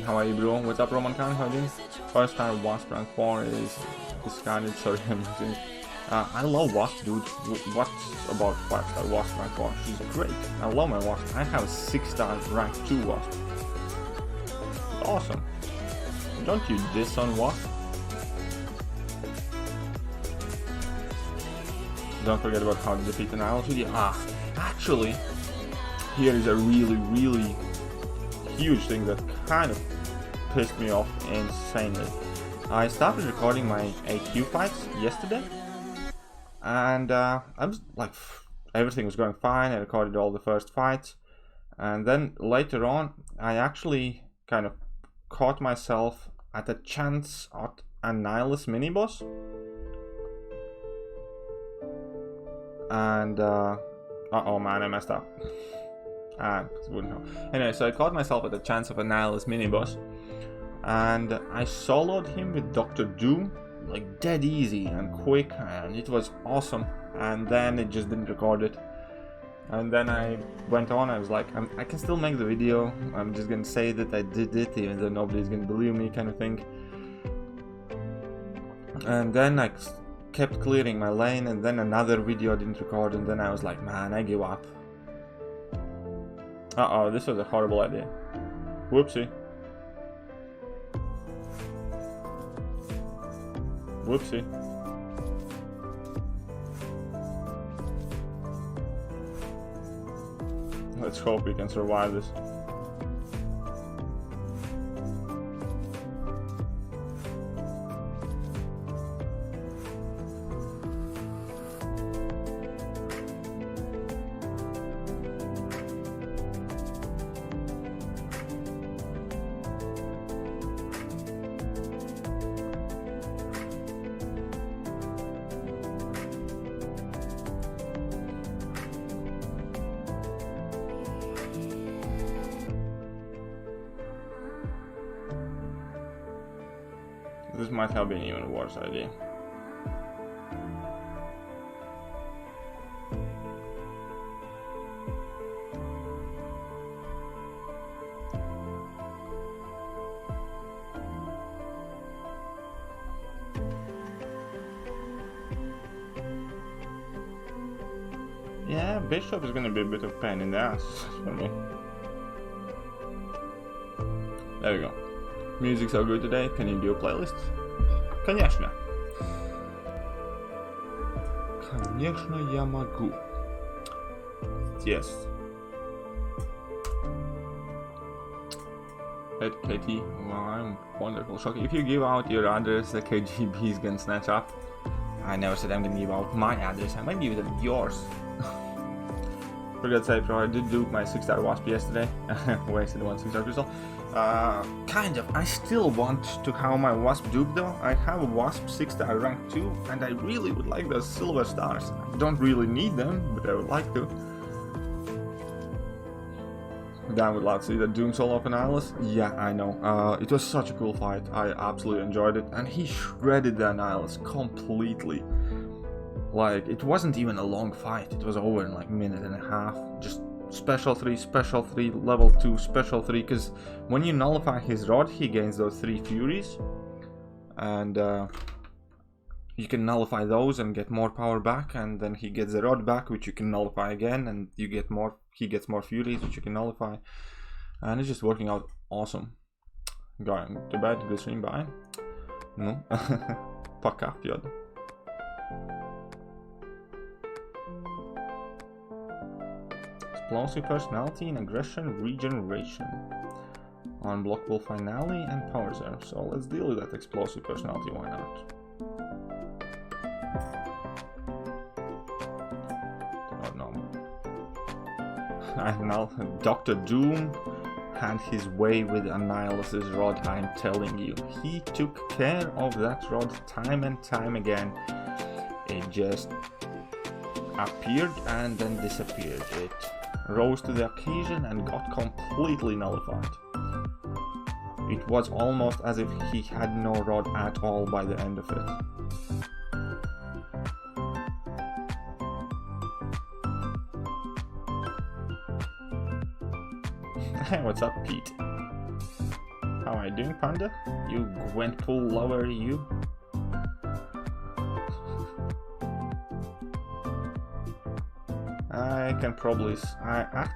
How are you, bro? What's up, Roman Khan? How are you doing? First time Wasp rank 4 is discarded. Sorry, I'm using. I love Wasp, dude. What's about 5-star Wasp rank 4? She's great. I love my Wasp. I have a 6-star rank 2 Wasp. Awesome. Don't you diss on Wasp? Don't forget about how to defeat an analogy. Actually, here is a really huge thing that kind of pissed me off insanely. I started recording my AQ fights yesterday, and I was like, everything was going fine. I recorded all the first fights, and then later on, I actually kind of caught myself at a chance at a Nihilus mini boss. And oh man, I messed up. Anyway, so I caught myself at the chance of a Nihilus mini boss, and I soloed him with Dr. Doom, like dead easy and quick, and it was awesome. And then it just didn't record it. And then I went on. I was like, I can still make the video. I'm just gonna say that I did it, even though nobody's gonna believe me, kind of thing. And then I kept clearing my lane, and then another video didn't record, and then I was like, man, I give up. Uh-oh, this was a horrible idea. Whoopsie. Whoopsie. Let's hope we can survive this. This might have been even a worse idea. Yeah, Bishop is gonna be a bit of pain in the ass for me. There we go. Music's so good today. Can you do a playlist? Конечно. Конечно, я могу. Yes. At KT, well, I'm wonderful. Shocky. If you give out your address, the KGB is gonna snatch up. I never said I'm gonna give out my address. I might give them yours. For God's sake, bro, I did do my 6-star Wasp yesterday. Wasted one 6-star crystal. Kind of. I still want to have my Wasp dupe though. I have a Wasp 6-star rank 2, and I really would like those silver stars. I don't really need them, but I would like to. Damn, would love to see the Doom solo of an Nihilus. Yeah, I know. It was such a cool fight. I absolutely enjoyed it, and he shredded the Nihilus completely. Like, it wasn't even a long fight. It was over in like a minute and a half. Just special 3, level 2, special 3. Because when you nullify his rod, he gains those 3 furies. And you can nullify those and get more power back. And then he gets the rod back, which you can nullify again. And you get more. He gets more furies, which you can nullify. And it's just working out awesome. Going to bed. Good stream. Bye. No. Пока, Fyodor. Explosive personality and aggression regeneration. Unblockable finale and power zone. So let's deal with that explosive personality, why not? Oh no. And now Dr. Doom had his way with Nihilus's rod, I'm telling you. He took care of that rod time and time again. It just appeared and then disappeared. It rose to the occasion and got completely nullified. It was almost as if he had no rod at all by the end of it. Hey, what's up, Pete? How are you doing, Panda? You Gwenpool lover, you? I can probably... I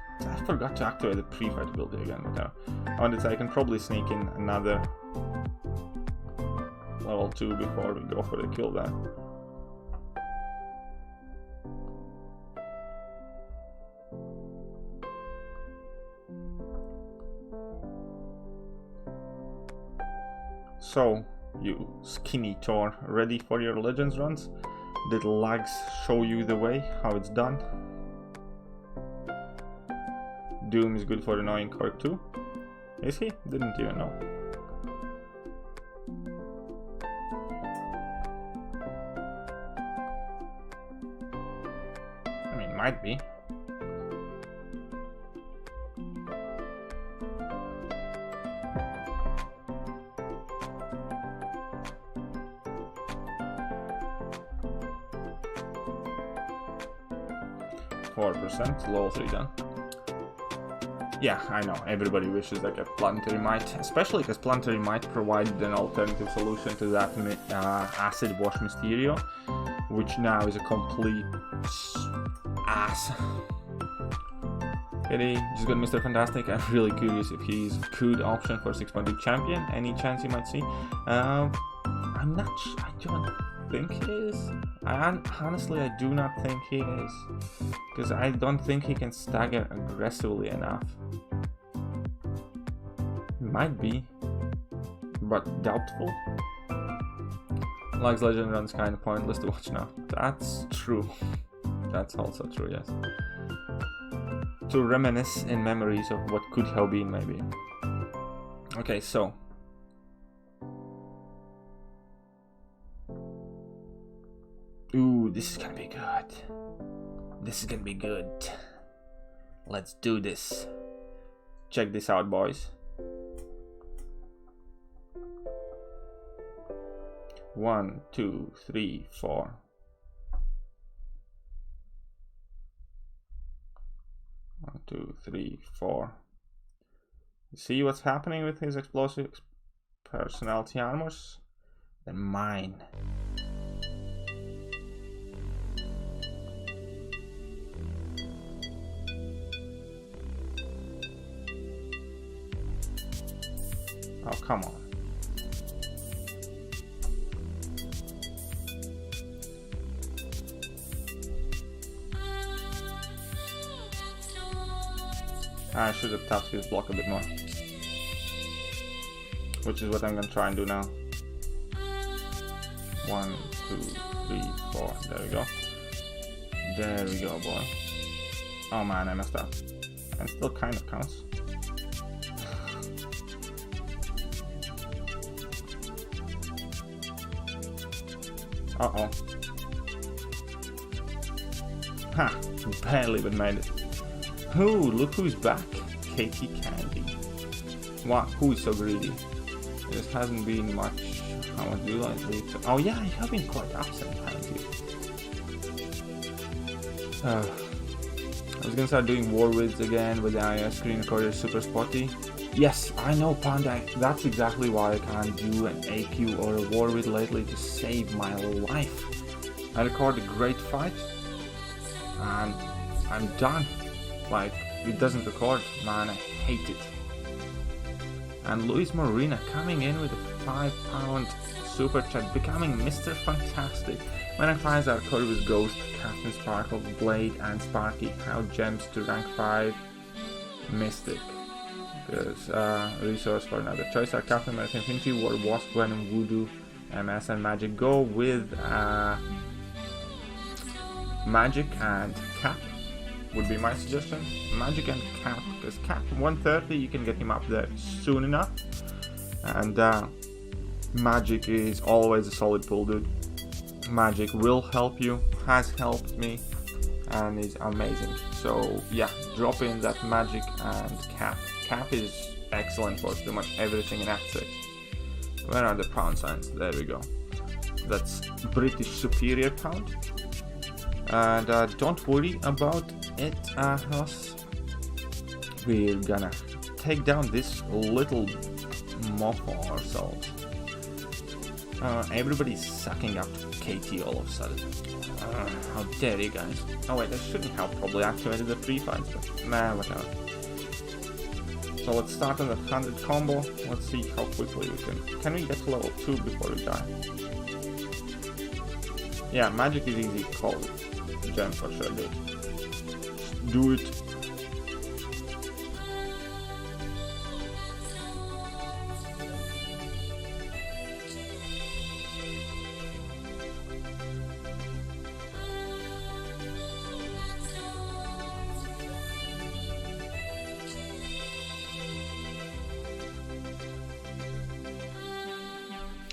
forgot to activate the pre-fight ability again, but I wanted to say I can probably sneak in another level 2 before we go for the kill there. So, you skinny Thor, ready for your Legends runs? Did Lags show you the way, how it's done? Doom is good for annoying Korg too? Is he? Didn't even know. I mean, might be. Level 3 done. Yeah, I know, everybody wishes like a Planetary Might, especially because Planetary Might provided an alternative solution to that Acid Wash Mysterio, which now is a complete ass. Okay, just got Mr. Fantastic. I'm really curious if he's a good option for 6.2 champion. Any chance you might see? I'm not sure. I don't think he is. Honestly, I do not think he is, because I don't think he can stagger aggressively enough. Might be, but doubtful. Lags Legend runs kind of pointless to watch now. That's true. That's also true, yes. To reminisce in memories of what could have been, maybe. Okay, so. Ooh, this is gonna be good. This is gonna be good. Let's do this. Check this out, boys. 1, 2, 3, 4. 1, 2, 3, 4. See what's happening with his explosive personality armors? Then mine. Oh, come on. I should have tapped his block a bit more. Which is what I'm gonna try and do now. 1, 2, 3, 4. There we go. There we go, boy. Oh man, I messed up. And still kind of counts. Uh-oh. Ha! Barely but made it. Ooh, look who's back. Katie Candy. Wow, who is so greedy? There hasn't been much. How much do you lately? Oh yeah, you have been quite absent, haven't you? I was gonna start doing war wids again, but the screen recorder is super spotty. Yes, I know, Panda. That's exactly why I can't do an AQ or a war wid lately, to save my life. I record a great fight, and I'm done. Like, it doesn't record, man, I hate it. And Luis Morena coming in with a £5 super chat, becoming Mr. Fantastic. When I finds out Corvus Ghost, Captain Sparkle, Blade, and Sparky, how gems to rank 5 Mystic. Because resource for another choice are Captain America Infinity War, Wasp, Venom, Voodoo, MS, and Magic. Go with Magic and Cap would be my suggestion. Magic and Cap, because Cap 130 you can get him up there soon enough, and Magic is always a solid pull, dude. Magic will help you, has helped me, and is amazing. So yeah, drop in that magic and cap. Cap is excellent for pretty much everything in Act 6. Where are the pound signs? There we go. That's British Superior Pound. And don't worry about it, us. We're gonna take down this little mofo ourselves. Everybody's sucking up to KT all of a sudden. How dare you guys. Oh wait, I shouldn't have probably activated the free fights, but nah, whatever. So let's start on the 100 combo. Let's see how quickly we can. Can we get to level 2 before we die? Yeah, magic is easy. Call it. Gem for sure, dude. Do it.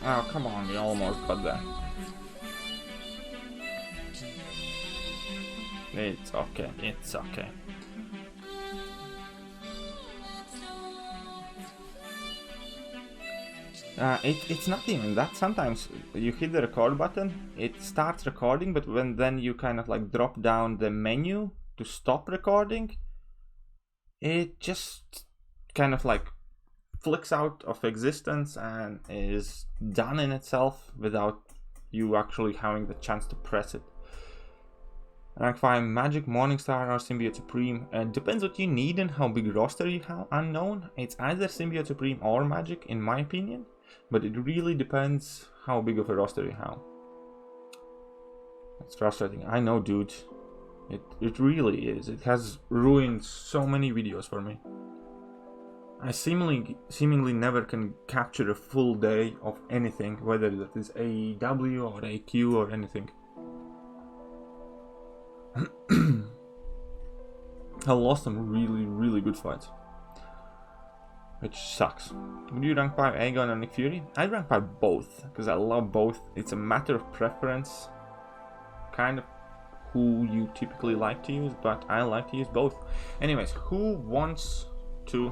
Oh, come on, we almost got there. It's okay, it's okay. It's not even that. Sometimes you hit the record button, it starts recording, but when then you kind of like drop down the menu to stop recording, it just kind of like flicks out of existence and is done in itself without you actually having the chance to press it. Rank 5 Magic, Morningstar or Symbiote Supreme. Depends what you need and how big roster you have. Unknown. It's either Symbiote Supreme or Magic in my opinion, but it really depends how big of a roster you have. It's frustrating. I know, dude. It really is. It has ruined so many videos for me. I seemingly never can capture a full day of anything, whether that is AEW or AQ or anything. I lost some really good fights, which sucks. Would you rank 5 Aegon and Nick Fury? I'd rank 5 both, because I love both. It's a matter of preference, kind of who you typically like to use, but I like to use both. Anyways, who wants to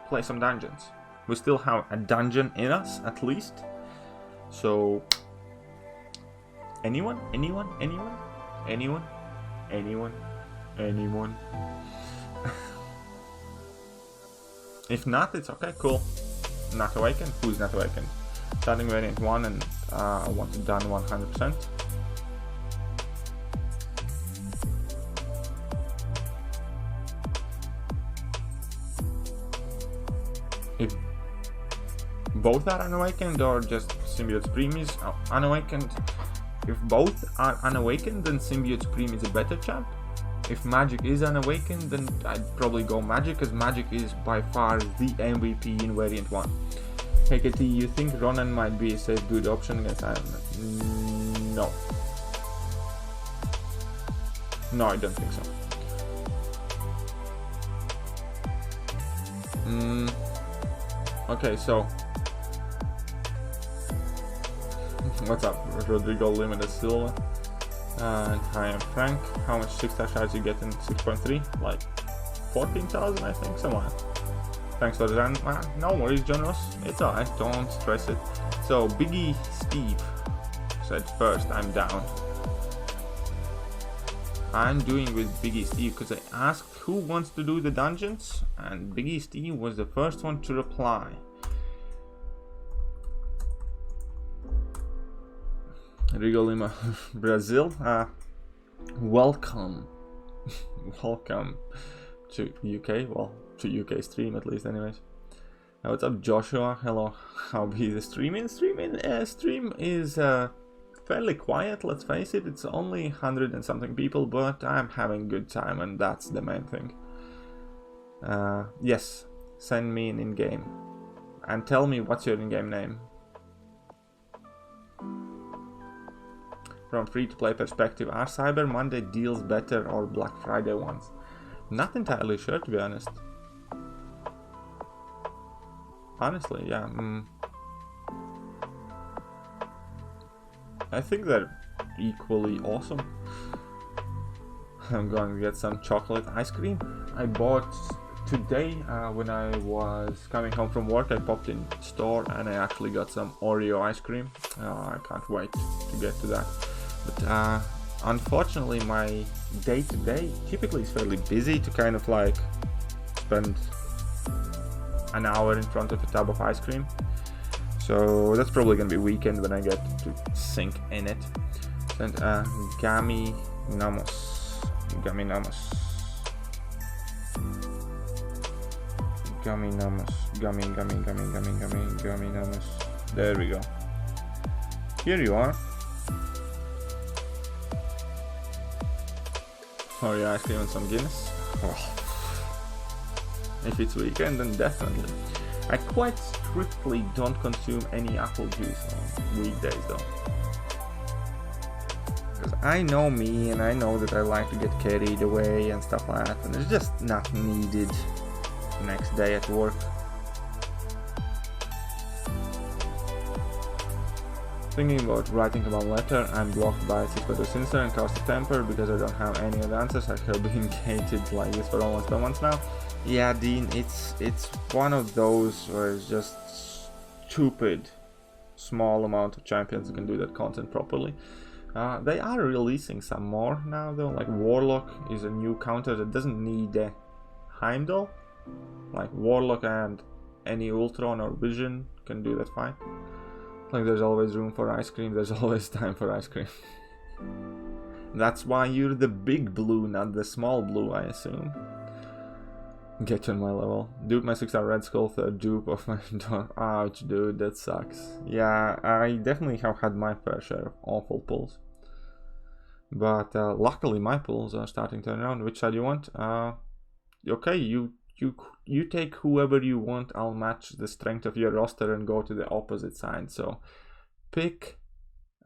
play some dungeons? We still have a dungeon in us, at least. So, anyone? If not, it's okay, cool. Not awakened? Who's not awakened? Starting variant 1 and I want it done 100%. If both are unawakened or just Symbiote Supreme is unawakened? If both are unawakened, then Symbiote Supreme is a better champ. If Magic is unawakened, then I'd probably go Magic, because Magic is by far the MVP in Variant 1. Hey KT, you think Ronan might be a safe good option against Iron Man? No. No, I don't think so. Okay, so what's up, Rodrigo Limited Silva? And I am Frank. How much 6-star shards you get in 6.3? Like 14,000, I think, somewhere. Thanks for the run. No worries, Jonas. It's alright, don't stress it. So, Biggie Steve said first, I'm down. I'm doing with Biggie Steve because I asked who wants to do the dungeons, and Biggie Steve was the first one to reply. Rigo Lima, Brazil. Welcome. Welcome to UK. Well, to UK stream at least, anyways. What's up, Joshua? Hello. How be the streaming? Stream is fairly quiet. Let's face it. It's only 100 and something people, but I'm having a good time, and that's the main thing. Yes, send me an in-game, and tell me what's your in-game name. From free-to-play perspective, are Cyber Monday deals better or Black Friday ones? Not entirely sure, to be honest. Honestly, yeah. I think they're equally awesome. I'm going to get some chocolate ice cream. I bought today when I was coming home from work. I popped in store and I actually got some Oreo ice cream. I can't wait to get to that. But unfortunately, my day-to-day typically is fairly busy to kind of like spend an hour in front of a tub of ice cream. So that's probably gonna be weekend when I get to sink in it. And Gummy Namos. Gummy Namos. Gummy Namos. Gummy Namos. There we go. Here you are. Oreo ice cream and some Guinness. Oh. If it's weekend, then definitely. I quite strictly don't consume any apple juice on weekdays though. Because I know me and I know that I like to get carried away and stuff like that, and it's just not needed next day at work. Thinking about writing about letter, I'm blocked by 6 Sinister and Cast of Temper because I don't have any other answers. I have been gated like this for almost 2 months now. Yeah, Dean, it's one of those where it's just stupid small amount of champions who can do that content properly. They are releasing some more now though, like Warlock is a new counter that doesn't need a Heimdall. Like Warlock and any Ultron or Vision can do that fine. Like there's always room for ice cream, there's always time for ice cream. That's why you're the big blue, not the small blue, I assume. Get on my level. Dupe my 6-star Red Skull, third dupe of my dog. Ouch, dude, that sucks. Yeah, I definitely have had my fair share of awful pulls. But luckily my pulls are starting to turn around. Which side you want? Okay, you take whoever you want. I'll match the strength of your roster and go to the opposite side. So pick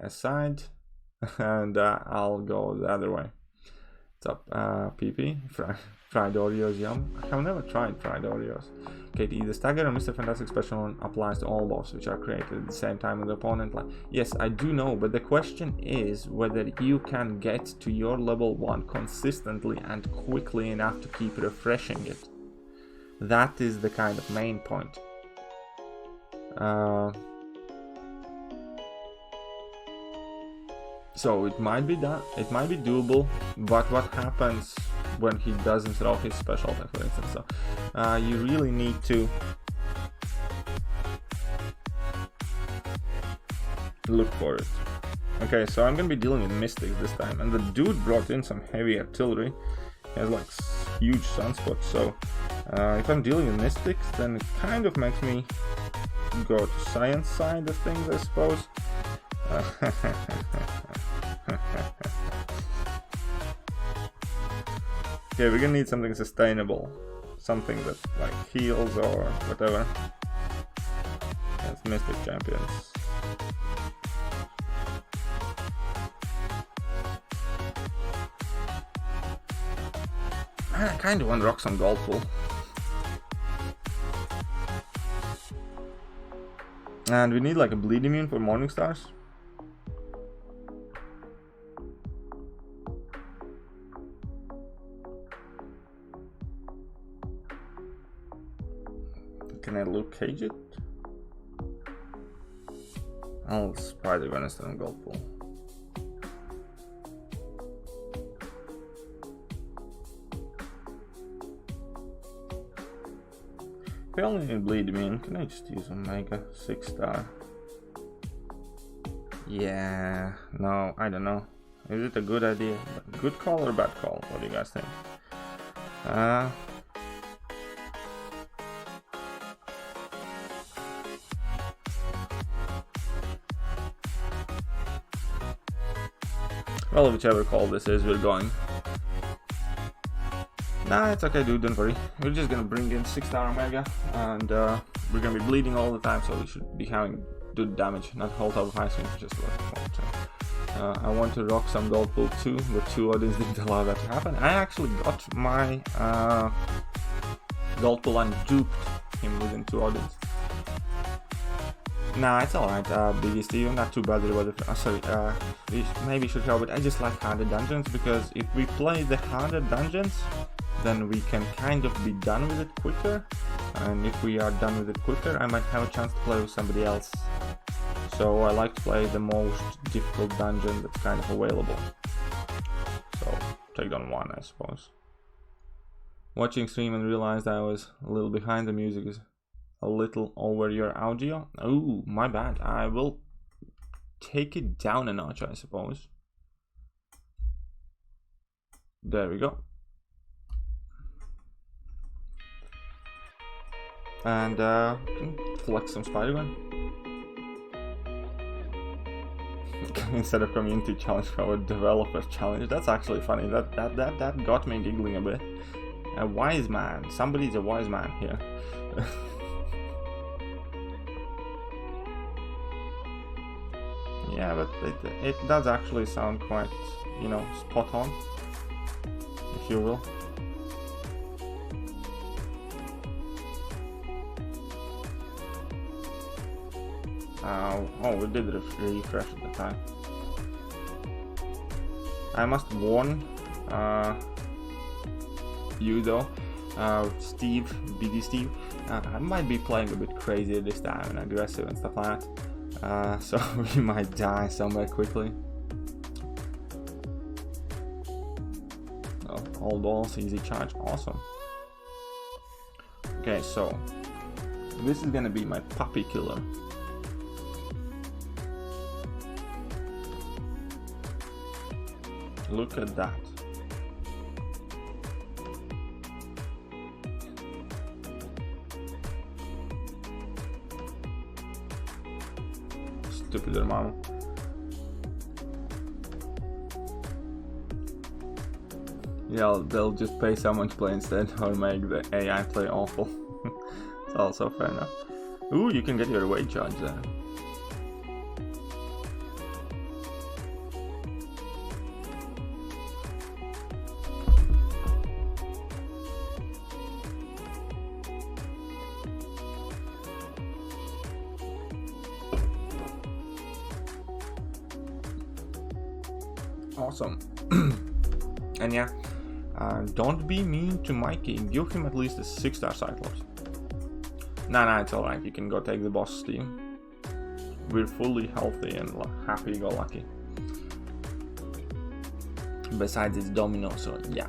a side and I'll go the other way. What's up, PP? Fried Oreos, yum. I have never tried fried Oreos. KT, the Stagger and Mr. Fantastic Special one applies to all buffs which are created at the same time with the opponent. Like, yes, I do know, but the question is whether you can get to your level 1 consistently and quickly enough to keep refreshing it. That is the kind of main point. So it might be that, it might be doable, but what happens when he doesn't throw his special attack, for instance? So you really need to look for it. Okay, so I'm gonna be dealing with Mystics this time, and the dude brought in some heavy artillery. He has like huge sunspots, so if I'm dealing with Mystics, then it kind of makes me go to science side of things, I suppose. Okay, we're gonna need something sustainable, something that like heals or whatever. That's Mystic Champions. I kinda want to rock some Gold Pool. And we need like a bleed immune for Morning Stars. Can I Luke Cage it? I'll Spider Gwen instead of Gold Pool. If I only need bleed immune, can I just use Omega 6-star? Yeah, no, I don't know. Is it a good idea? Good call or bad call? What do you guys think? Well, whichever call this is, we're going. Nah, it's okay, dude, don't worry. We're just gonna bring in 6-star Omega, and we're gonna be bleeding all the time, so we should be having good damage. Not whole top of ice cream, just what. I want to rock some Gold Pool too, but 2 Odins didn't allow that to happen. I actually got my Gold Pool and duped him within 2 Odins. Nah, it's alright, Biggie Steve, I'm not too bothered about it. Sorry, we maybe should help it. I just like harder dungeons, because if we play the harder dungeons, then we can kind of be done with it quicker. And if we are done with it quicker, I might have a chance to play with somebody else. So I like to play the most difficult dungeon that's kind of available. So, take down 1, I suppose. Watching stream and realized I was a little behind. The music is a little over your audio. Oh, my bad. I will take it down a notch, I suppose. There we go. And flex some Spider-Man. Instead of community challenge, our developer challenge. That's actually funny. That got me giggling a bit. A wise man. Somebody's a wise man here. Yeah, but it does actually sound quite, you know, spot on, if you will. Oh, we did refresh at the time. I must warn you though, Steve, BD Steve, I might be playing a bit crazy this time and aggressive and stuff like that. So we might die somewhere quickly. Oh, all balls, easy charge, awesome. Okay, so this is gonna be my puppy killer. Look at that. Stupid mama. Yeah, they'll just pay someone to play instead, or make the AI play awful. It's also fair enough. Ooh, you can get your weight charge there. Awesome. And yeah, don't be mean to Mikey. Give him at least a 6-star Cyclops. Nah, it's alright. You can go take the boss, Steve. We're fully healthy and happy-go-lucky. Besides, it's Domino, so yeah.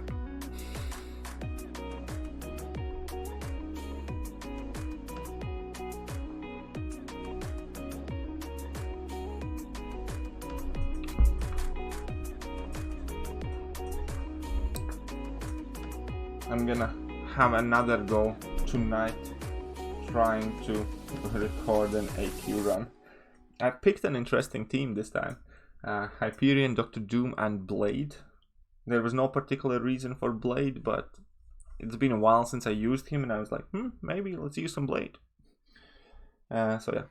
I'm gonna have another go tonight trying to record an AQ run. I picked an interesting team this time. Hyperion, Dr. Doom and Blade. There was no particular reason for Blade, but it's been a while since I used him and I was like, maybe let's use some Blade. So yeah.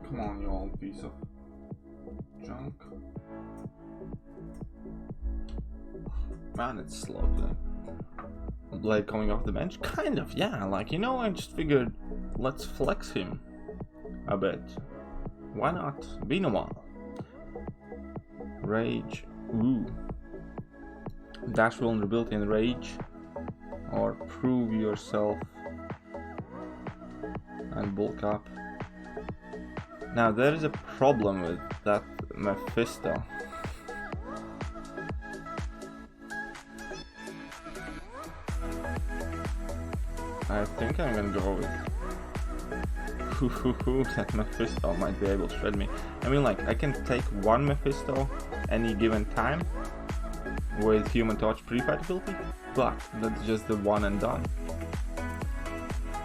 Come on, you old piece of junk. Man, it's slow today. Blade coming off the bench? Kind of, yeah. Like, you know, I just figured let's flex him a bit. Why not? Been a while. Rage. Ooh. Dash vulnerability and rage. Or prove yourself and bulk up. Now there is a problem with that Mephisto. I think I'm gonna go with that Mephisto might be able to shred me. I mean, like, I can take one Mephisto any given time with Human Torch pre-fight ability, but that's just the one and done.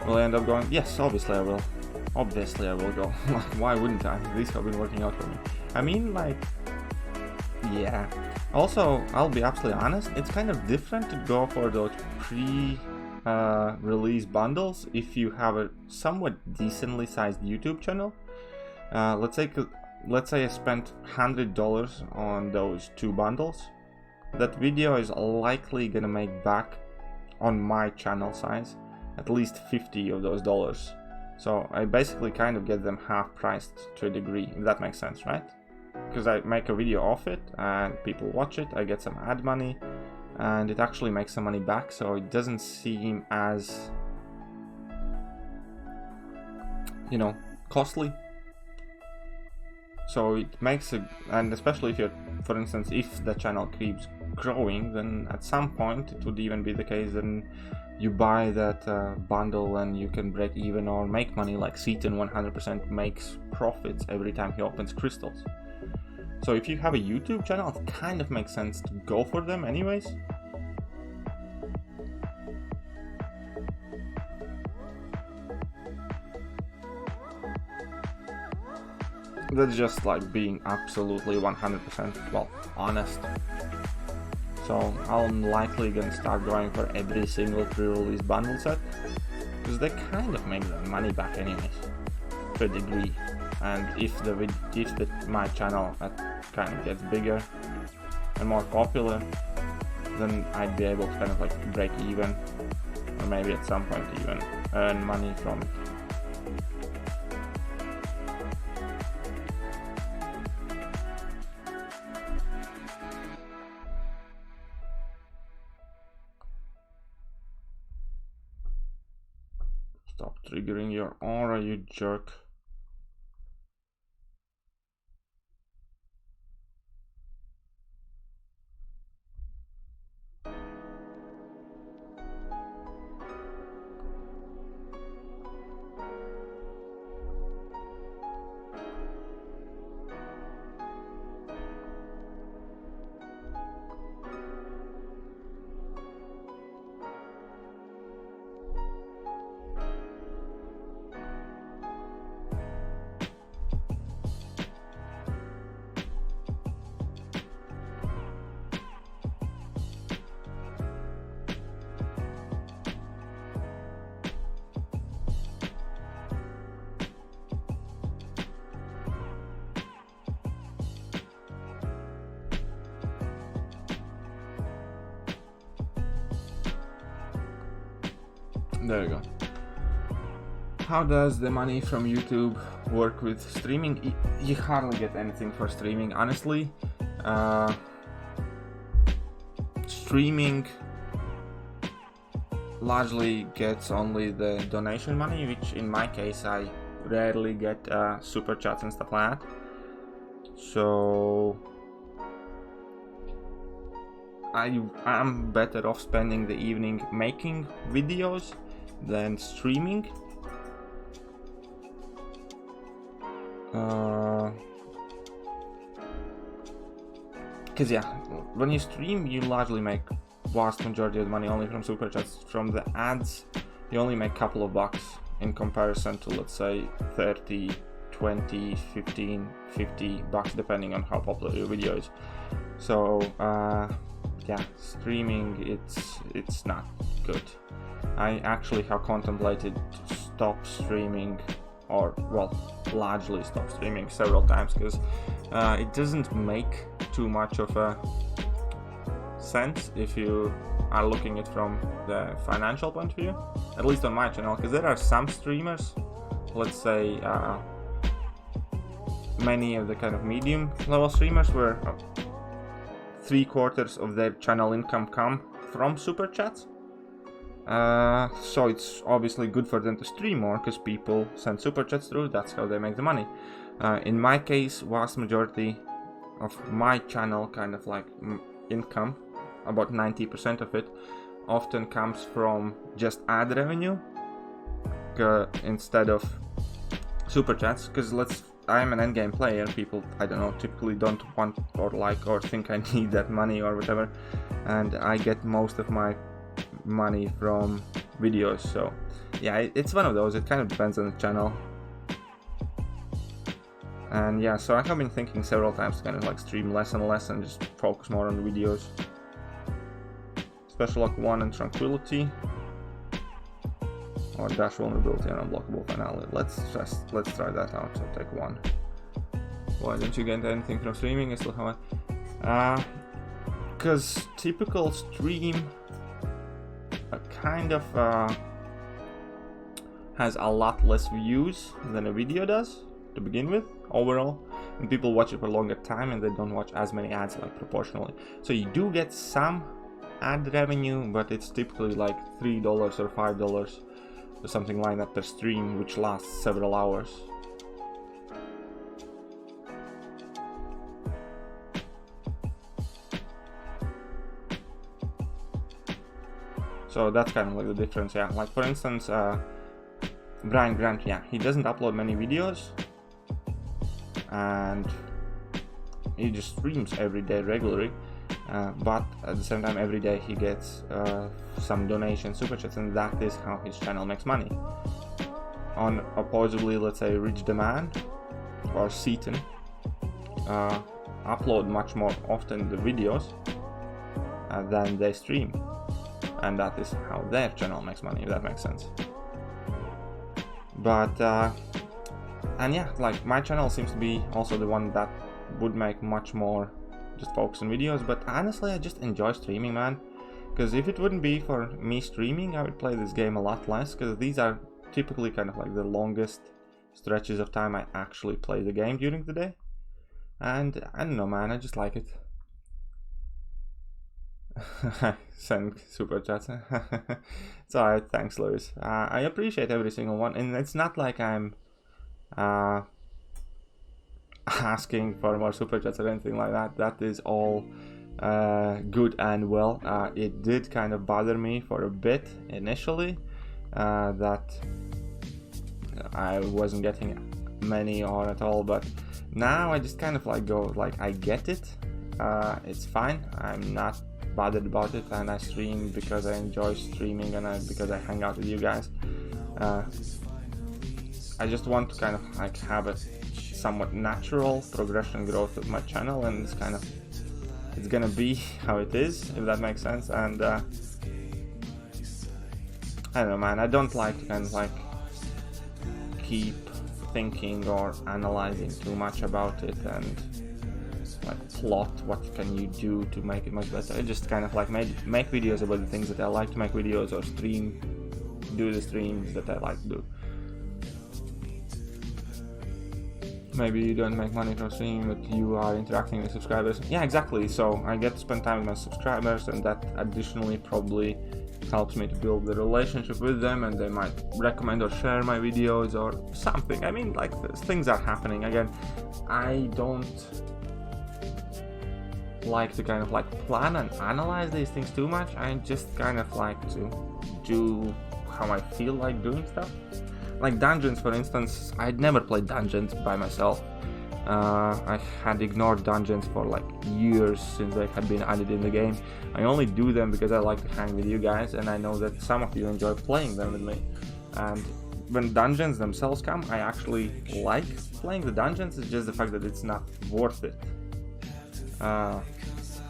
Will I end up going? Yes, obviously I will. Obviously I will go. Like, why wouldn't I? These have been working out for me. I mean, like, yeah. Also, I'll be absolutely honest, it's kind of different to go for those pre-release bundles if you have a somewhat decently sized YouTube channel. Let's say I spent $100 on those 2 bundles. that video is likely gonna make back on my channel size at least 50 of those dollars. So I basically kind of get them half priced to a degree, if that makes sense, right? Because I make a video off it and people watch it, I get some ad money, and it actually makes some money back, so it doesn't seem as, you know, costly. So it makes it, and especially if you're, for instance, if the channel keeps growing, then at some point it would even be the case then you buy that bundle and you can break even or make money, like Seaton 100% makes profits every time he opens crystals. So if you have a YouTube channel, it kind of makes sense to go for them anyways. That's just like being absolutely 100%, well, honest. So I'm likely gonna start going for every single pre-release bundle set, because they kind of make the money back anyways, to a degree. And if my channel kind of gets bigger and more popular, then I'd be able to kind of like break even, or maybe at some point even earn money from it. Stop triggering your aura, you jerk. There you go. How does the money from YouTube work with streaming? You hardly get anything for streaming, honestly. Streaming largely gets only the donation money, which in my case I rarely get super chats and stuff like that. So I'm better off spending the evening making videos than streaming. Because yeah, when you stream you largely make vast majority of the money only from super chats. From the ads you only make a couple of bucks in comparison to, let's say, 30, 20, 15, 50 bucks depending on how popular your video is. So yeah, streaming, it's not good. I actually have contemplated to stop streaming, or well, largely stop streaming several times, because it doesn't make too much of a sense if you are looking at it from the financial point of view, at least on my channel, because there are some streamers, let's say many of the kind of medium level streamers where 3/4 of their channel income come from super chats. So it's obviously good for them to stream more because people send super chats through, that's how they make the money. In my case, vast majority of my channel kind of like income, about 90% of it, often comes from just ad revenue instead of super chats, because I'm an endgame player. People, I don't know, typically don't want or like or think I need that money or whatever, and I get most of my money from videos. So yeah, it's one of those, it kind of depends on the channel. And yeah, so I have been thinking several times to kind of like stream less and less and just focus more on the videos. Special Lock 1 and Tranquility, or Dash Vulnerability and Unblockable Finale. Let's try that out. So take 1. Why don't you get anything from streaming? I still have because typical stream kind of has a lot less views than a video does to begin with overall, and people watch it for a longer time and they don't watch as many ads like proportionally. So you do get some ad revenue, but it's typically like $3 or $5 or something like that per stream, which lasts several hours. So that's kind of like the difference, yeah. Like for instance, Brian Grant, yeah, he doesn't upload many videos, and he just streams every day regularly, but at the same time every day he gets some donation super chats, and that is how his channel makes money. On opposably, let's say Rich the Man or Seaton upload much more often the videos than they stream, and that is how their channel makes money, if that makes sense. But and yeah, like my channel seems to be also the one that would make much more just focus on videos, but honestly I just enjoy streaming, man, because if it wouldn't be for me streaming I would play this game a lot less, because these are typically kind of like the longest stretches of time I actually play the game during the day, and I don't know, man, I just like it. Send super chats. It's alright, thanks Lewis. I appreciate every single one, and it's not like I'm asking for more super chats or anything like that. That is all good and well. It did kind of bother me for a bit initially that I wasn't getting many or at all, but now I just kind of like go like, I get it, it's fine, I'm not bothered about it, and I stream because I enjoy streaming and because I hang out with you guys. I just want to kind of like have a somewhat natural progression growth of my channel, and it's gonna be how it is, if that makes sense. And I don't know, man, I don't like to kind of like keep thinking or analyzing too much about it and like plot what can you do to make it much better. I just kind of like make videos about the things that I like to make videos, or do the streams that I like to do. Maybe you don't make money from streaming, but you are interacting with subscribers. Yeah, exactly. So I get to spend time with my subscribers, and that additionally probably helps me to build the relationship with them, and they might recommend or share my videos or something. I mean, like, things are happening. Again, I don't like to kind of like plan and analyze these things too much. I just kind of like to do how I feel like doing stuff. Like dungeons, for instance, I'd never played dungeons by myself. I had ignored dungeons for like years since they had been added in the game. I only do them because I like to hang with you guys, and I know that some of you enjoy playing them with me. And when dungeons themselves come, I actually like playing the dungeons. It's just the fact that it's not worth it.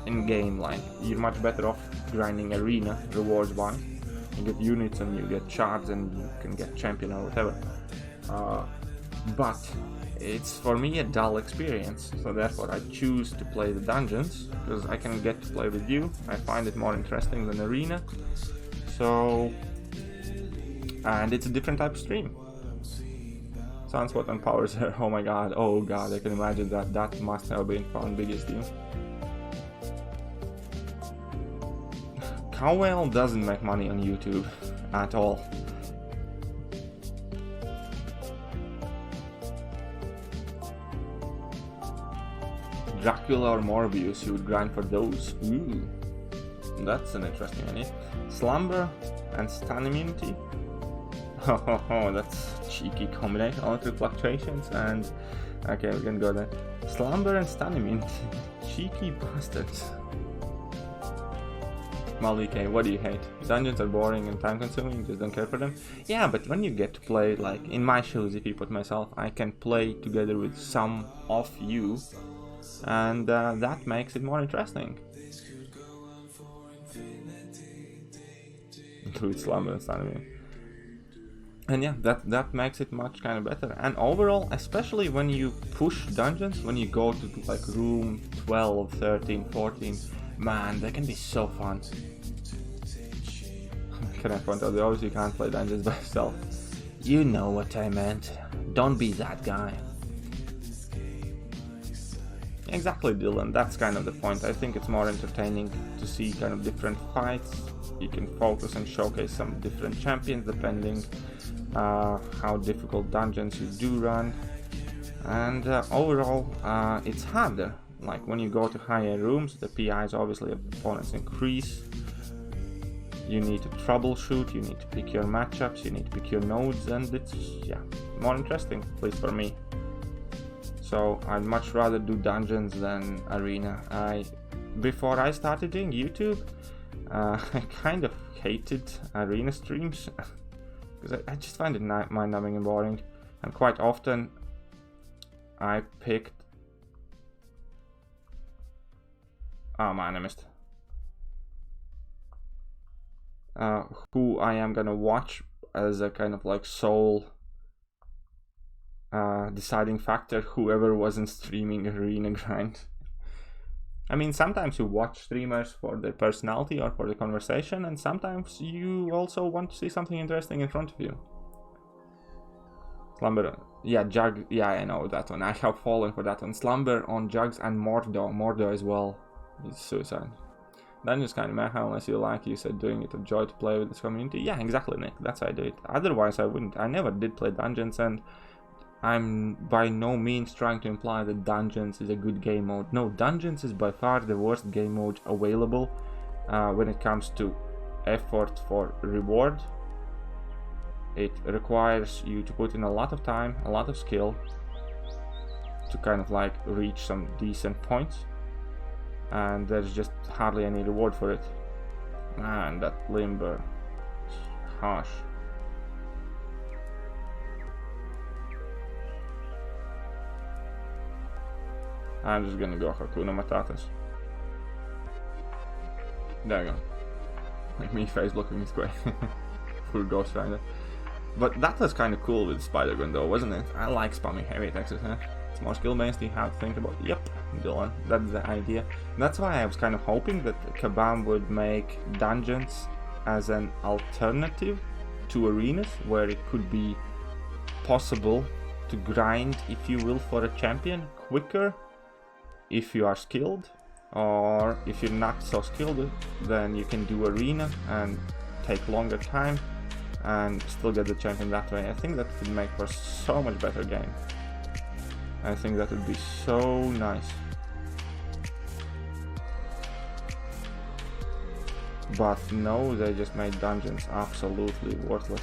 In game, like, you're much better off grinding arena rewards wise. You get units and you get shards and you can get champion or whatever. But it's for me a dull experience, so therefore I choose to play the dungeons because I can get to play with you. I find it more interesting than arena. So, and it's a different type of stream. Sunspot and Power Zero, oh my god, oh god, I can imagine that. That must have been fun, biggest deal. Cowell doesn't make money on YouTube at all. Dracula or Morbius, you would grind for those. Ooh, that's an interesting one. Slumber and stun immunity. Oh, that's a cheeky combination. Electric fluctuations and okay, we can go there. Slumber and stun immunity. Cheeky bastards. Malike, what do you hate? Dungeons are boring and time consuming, you just don't care for them? Yeah, but when you get to play, like, in my shoes, if you put myself, I can play together with some of you, and that makes it more interesting. Include slumber and stun. And yeah, that makes it much kind of better. And overall, especially when you push dungeons, when you go to like room 12, 13, 14, Man, they can be so fun. Can I point out that obviously you can't play dungeons by yourself. You know what I meant. Don't be that guy. Exactly, Dylan, that's kind of the point. I think it's more entertaining to see kind of different fights. You can focus and showcase some different champions depending how difficult dungeons you do run. And overall, it's harder. Like when you go to higher rooms, the PIs obviously of opponents increase. You need to troubleshoot, you need to pick your matchups, you need to pick your nodes, and it's, yeah, more interesting, at least for me. So I'd much rather do dungeons than arena. Before I started doing YouTube, I kind of hated arena streams because I just find it mind-numbing and boring. And quite often I picked... Oh man, I missed. Who I am gonna watch as a kind of like sole deciding factor, whoever wasn't streaming arena grind. I mean, sometimes you watch streamers for their personality or for the conversation, and sometimes you also want to see something interesting in front of you. Slumber, yeah, Jug, yeah, I know that one. I have fallen for that one. Slumber on Jugs and Mordo as well. It's suicide. Dungeons kind of meh unless you like, you said, doing it of joy to play with this community. Yeah, exactly, Nick. That's why I do it. Otherwise, I wouldn't. I never did play Dungeons, and I'm by no means trying to imply that Dungeons is a good game mode. No, Dungeons is by far the worst game mode available when it comes to effort for reward. It requires you to put in a lot of time, a lot of skill to kind of like reach some decent points. And there's just hardly any reward for it. Man, that limber is harsh. I'm just gonna go Hakuna Matatas. There you go. Like me face blocking is great. Full Ghost Rider. But that was kind of cool with Spider-Gun though, wasn't it? I like spamming heavy attacks, huh? It's more skill based, you have to think about. Yep, Dylan, that's the idea. That's why I was kind of hoping that Kabam would make dungeons as an alternative to arenas, where it could be possible to grind, if you will, for a champion quicker if you are skilled, or if you're not so skilled, then you can do arena and take longer time and still get the champion that way. I think that could make for so much better game. I think that would be so nice. But no, they just made dungeons absolutely worthless.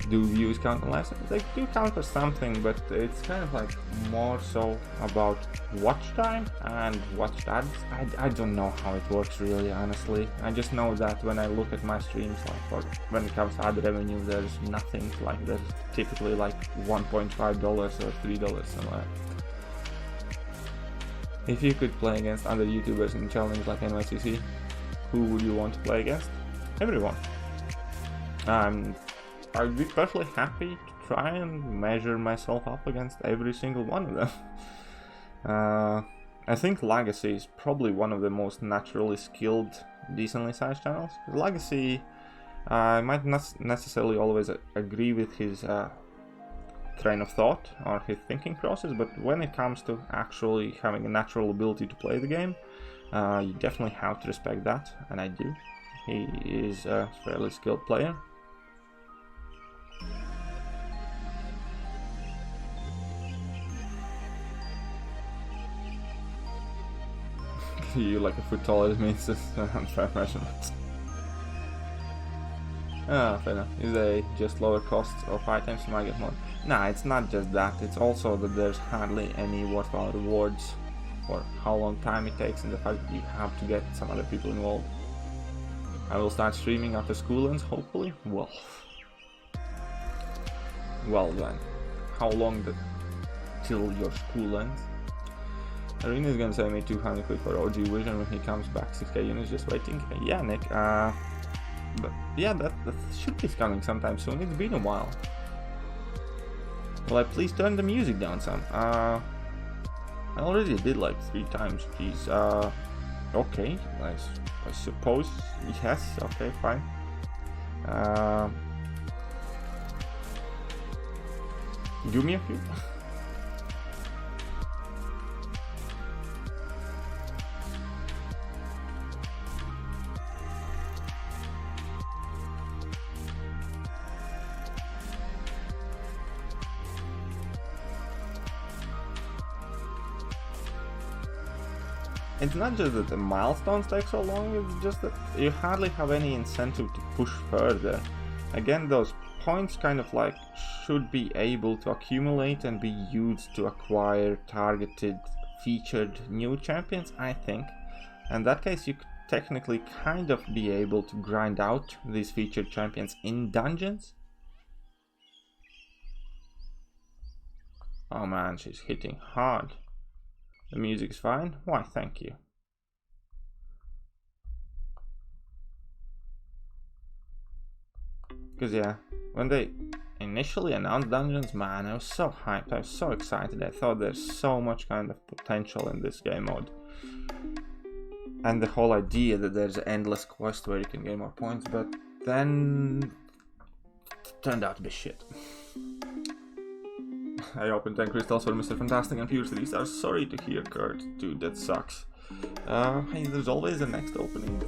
Do views count on live streams? They do count for something, but it's kind of like more so about watch time and watched ads. I don't know how it works really, honestly. I just know that when I look at my streams, like when it comes to ad revenue, there's nothing. Like there's typically like $1.5 or $3 somewhere. If you could play against other YouTubers in challenges like NYCC, who would you want to play against? Everyone. I'd be perfectly happy to try and measure myself up against every single one of them. I think Legacy is probably one of the most naturally skilled, decently sized channels. Legacy, I might not necessarily always agree with his train of thought or his thinking process, but when it comes to actually having a natural ability to play the game, you definitely have to respect that, and I do. He is a fairly skilled player. You like a foot taller than me, it's just unfair measurement. Ah, fair enough. Is they just lower costs of items you might get more? Nah, it's not just that, it's also that there's hardly any worthwhile rewards for how long time it takes and the fact that you have to get some other people involved. I will start streaming after school ends, hopefully. Well then, how long till your school ends? Arena is gonna send me 200 quid for OG Vision when he comes back. 6k units just waiting. Yeah, Nick. But yeah, that should be coming sometime soon. It's been a while. Will I please turn the music down some? I already did like 3 times, jeez. Okay, I suppose, yes, okay, fine. Give me a few. It's not just that the milestones take so long, it's just that you hardly have any incentive to push further. Again, those points kind of like should be able to accumulate and be used to acquire targeted, featured new champions, I think. In that case, you could technically kind of be able to grind out these featured champions in dungeons. Oh man, she's hitting hard. The music's fine? Why, thank you. Because yeah, when they initially announced dungeons, man, I was so hyped, I was so excited. I thought there's so much kind of potential in this game mode. And the whole idea that there's an endless quest where you can gain more points, but then it turned out to be shit. I opened 10 crystals for Mr. Fantastic and Pure 3 stars. Sorry to hear, Kurt. Dude, that sucks. Hey, there's always a next opening.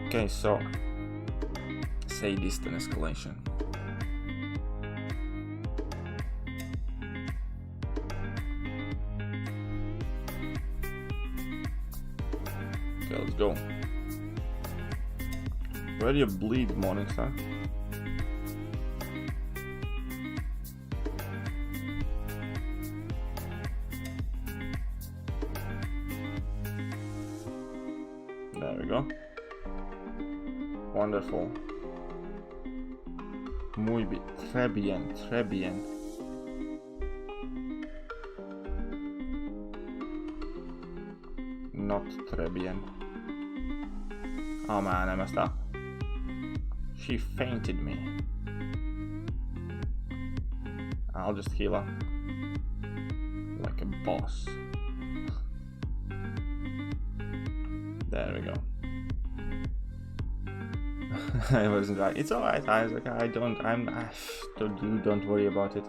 Okay, so sadist and escalation. Okay, let's go. Where do you bleed, Morningstar? There we go. Wonderful. Muy bien. Très bien. Très bien. Not très bien. Oh man, I messed up. She fainted me. I'll just heal up. Like a boss. There we go. I wasn't right. It's alright, Isaac. Don't worry about it.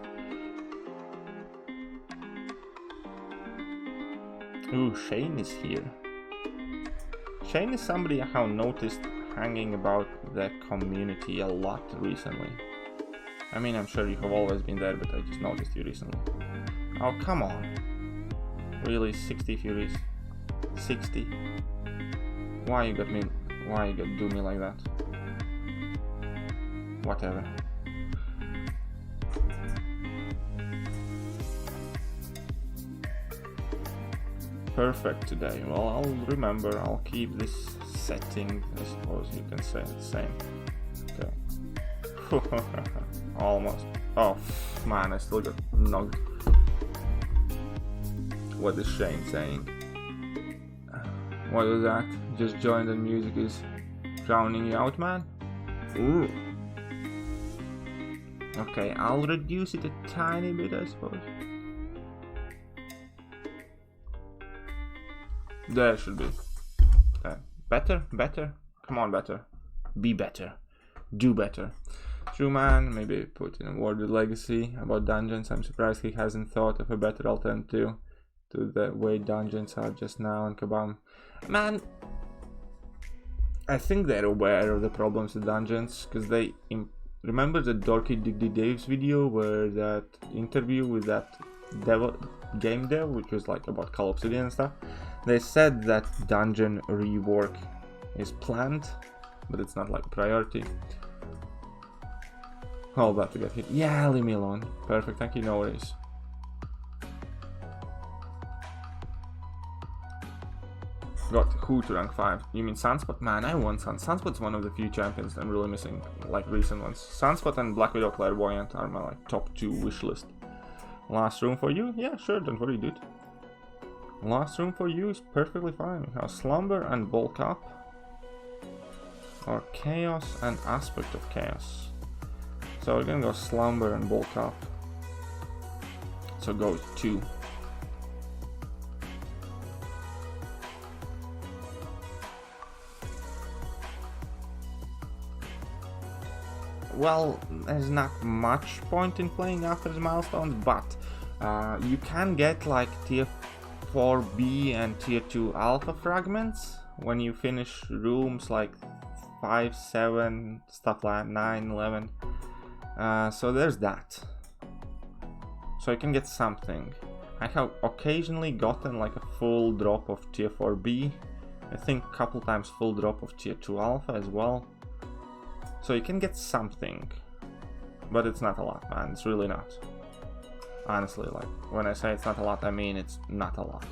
Ooh, Shane is here. Shane is somebody I have noticed hanging about the community a lot recently. I mean, I'm sure you have always been there, but I just noticed you recently. Oh, come on. Really, 60 Furies? 60? Why you got to do me like that? Whatever. Perfect today. Well, I'll remember. I'll keep this setting, I suppose you can say the same. Okay. Almost. Oh man, I still got knocked. What is Shane saying? What was that? Just joined and music is drowning you out, man? Ooh. Okay, I'll reduce it a tiny bit, I suppose. There should be. Better? Come on, better. Be better. Do better. True man, maybe put in a word with Legacy about dungeons. I'm surprised he hasn't thought of a better alternative to the way dungeons are just now in Kabam. Man, I think they're aware of the problems with dungeons, because they... Remember the Dorky Diggy Dave's video where that interview with that game dev, which was like about Call of Obsidian and stuff? They said that dungeon rework is planned, but it's not like a priority. All about to get hit. Yeah, leave me alone. Perfect, thank you, no worries. Got who to rank 5? You mean Sunspot? Man, I want Sunspot's one of the few champions I'm really missing, like recent ones. Sunspot and Black Widow Clairvoyant are my like top 2 wish list. Last room for you? Yeah, sure, don't worry, dude. Last room for you is perfectly fine. We have Slumber and Bulk Up. or chaos and aspect of chaos. So we're gonna go slumber and bulk up. So go 2. Well, there's not much point in playing after the milestones, but you can get like tier 4B and tier 2 alpha fragments when you finish rooms like 5, 7, stuff like 9, 11. So there's that. So I can get something. I have occasionally gotten like a full drop of tier 4B. I think a couple times full drop of tier 2 alpha as well. So you can get something, but it's not a lot, man. It's really not. Honestly, like when I say it's not a lot, I mean it's not a lot.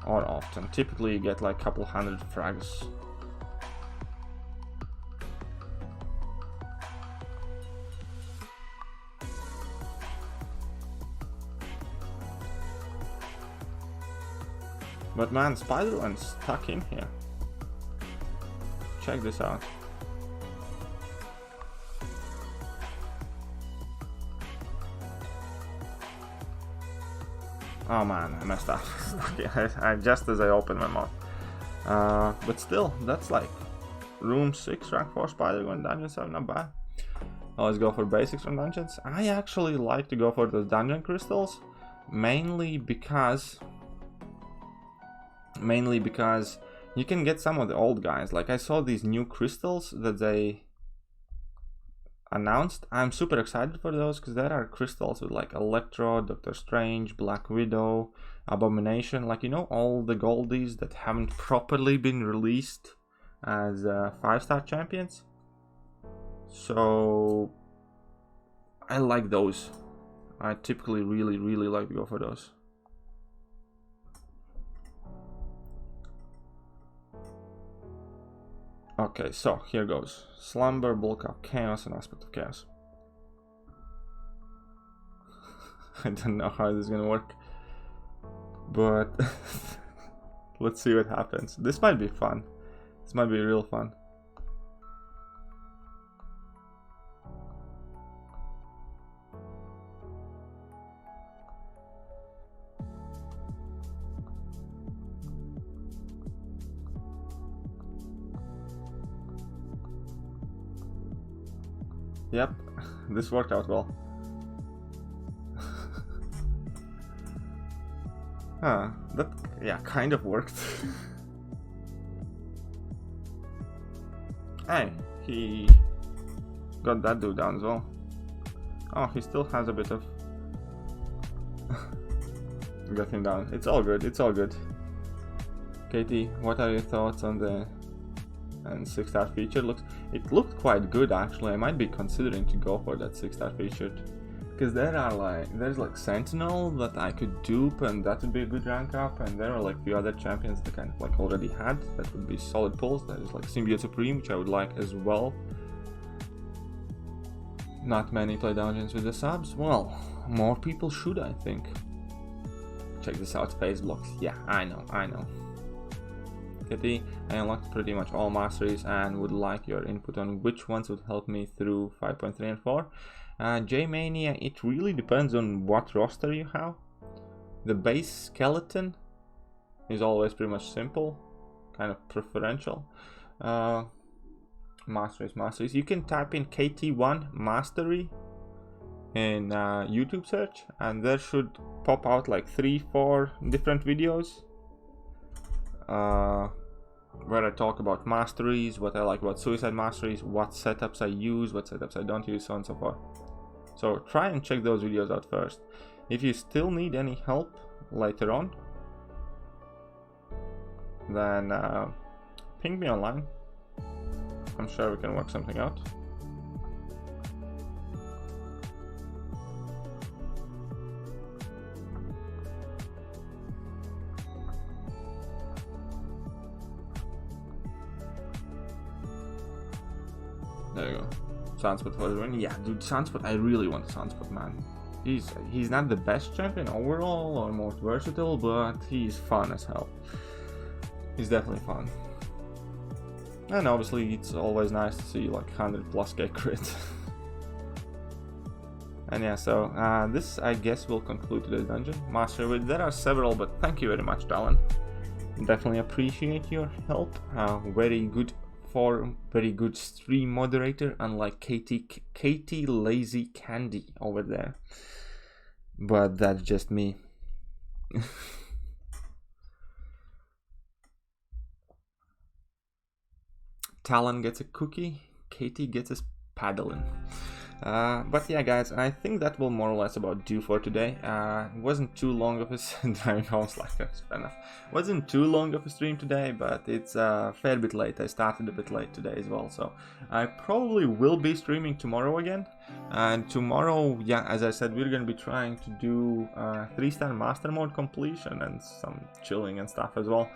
Or often. Typically you get like a couple hundred frags. But man, Spider-Man's stuck in here. Check this out. Oh man, I messed up. Just as I opened my mouth. But still, that's like room 6 rank 4 Spider-Man dungeons are not bad. Let's go for basics from dungeons. I actually like to go for those dungeon crystals, mainly because you can get some of the old guys. Like I saw these new crystals that they announced. I'm super excited for those because there are crystals with like Electro, Doctor Strange, Black Widow, Abomination, like, you know, all the goldies that haven't properly been released as 5-star champions. So I like those. I typically really like to go for those. Okay, so here goes. Slumber, bulk up, chaos, and aspect of chaos. I don't know how this is gonna work, but let's see what happens. This might be fun. This might be real fun. Yep, this worked out well. Huh, that, yeah, kind of worked. Hey, he got that dude down as well. Oh, he still has a bit of... got him down. It's all good, it's all good. Katie, what are your thoughts on the 6-star feature? It looked quite good actually. I might be considering to go for that 6-star feature, because there's like Sentinel that I could dupe and that would be a good rank up, and there are like a few other champions that I kind of like already had that would be solid pulls. That is like Symbiote Supreme, which I would like as well. Not many play dungeons with the subs. Well, more people should, I think. Check this out, phase blocks. Yeah, I know. Kitty, I unlocked pretty much all masteries and would like your input on which ones would help me through 5.3 and 4. J-Mania, it really depends on what roster you have. The base skeleton is always pretty much simple, kind of preferential. Masteries. You can type in KT1 mastery in YouTube search, and there should pop out like 3-4 different videos where I talk about masteries, what I like about suicide masteries, what setups I use, what setups I don't use, so on and so forth. So try and check those videos out first. If you still need any help later on, then ping me online. I'm sure we can work something out. There you go. Sunspot for the win. Yeah, dude, Sunspot, I really want Sunspot, man. He's not the best champion overall or most versatile, but he's fun as hell. He's definitely fun. And obviously it's always nice to see like 100+ crit. And yeah, so this I guess will conclude today's dungeon. Master with there are several, but thank you very much, Talon. Definitely appreciate your help. Very good stream moderator, unlike Katie Lazy Candy over there. But that's just me. Talon gets a cookie, Katie gets a paddling. But yeah, guys, I think that will more or less about do for today. It wasn't too long of a driving home wasn't too long of a stream today, but it's a fair bit late. I started a bit late today as well, so I probably will be streaming tomorrow again. And tomorrow, yeah, as I said, we're gonna be trying to do 3-star master mode completion and some chilling and stuff as well.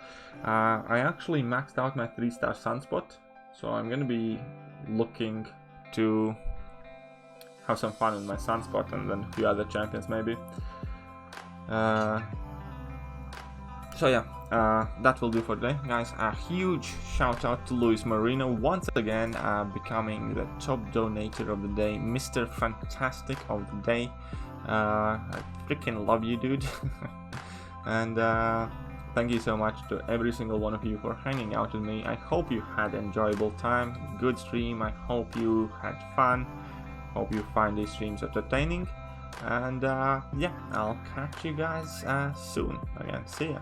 I actually maxed out my 3-star sunspot, so I'm gonna be looking to have some fun with my sunspot and then a few other champions maybe. So yeah, that will do for today, guys. A huge shout out to Luis Marino once again, becoming the top donator of the day, Mr. Fantastic of the day. I freaking love you, dude. And thank you so much to every single one of you for hanging out with me. I hope you had an enjoyable time, good stream. I hope you had fun. Hope you find these streams entertaining. And yeah, I'll catch you guys soon again. See ya.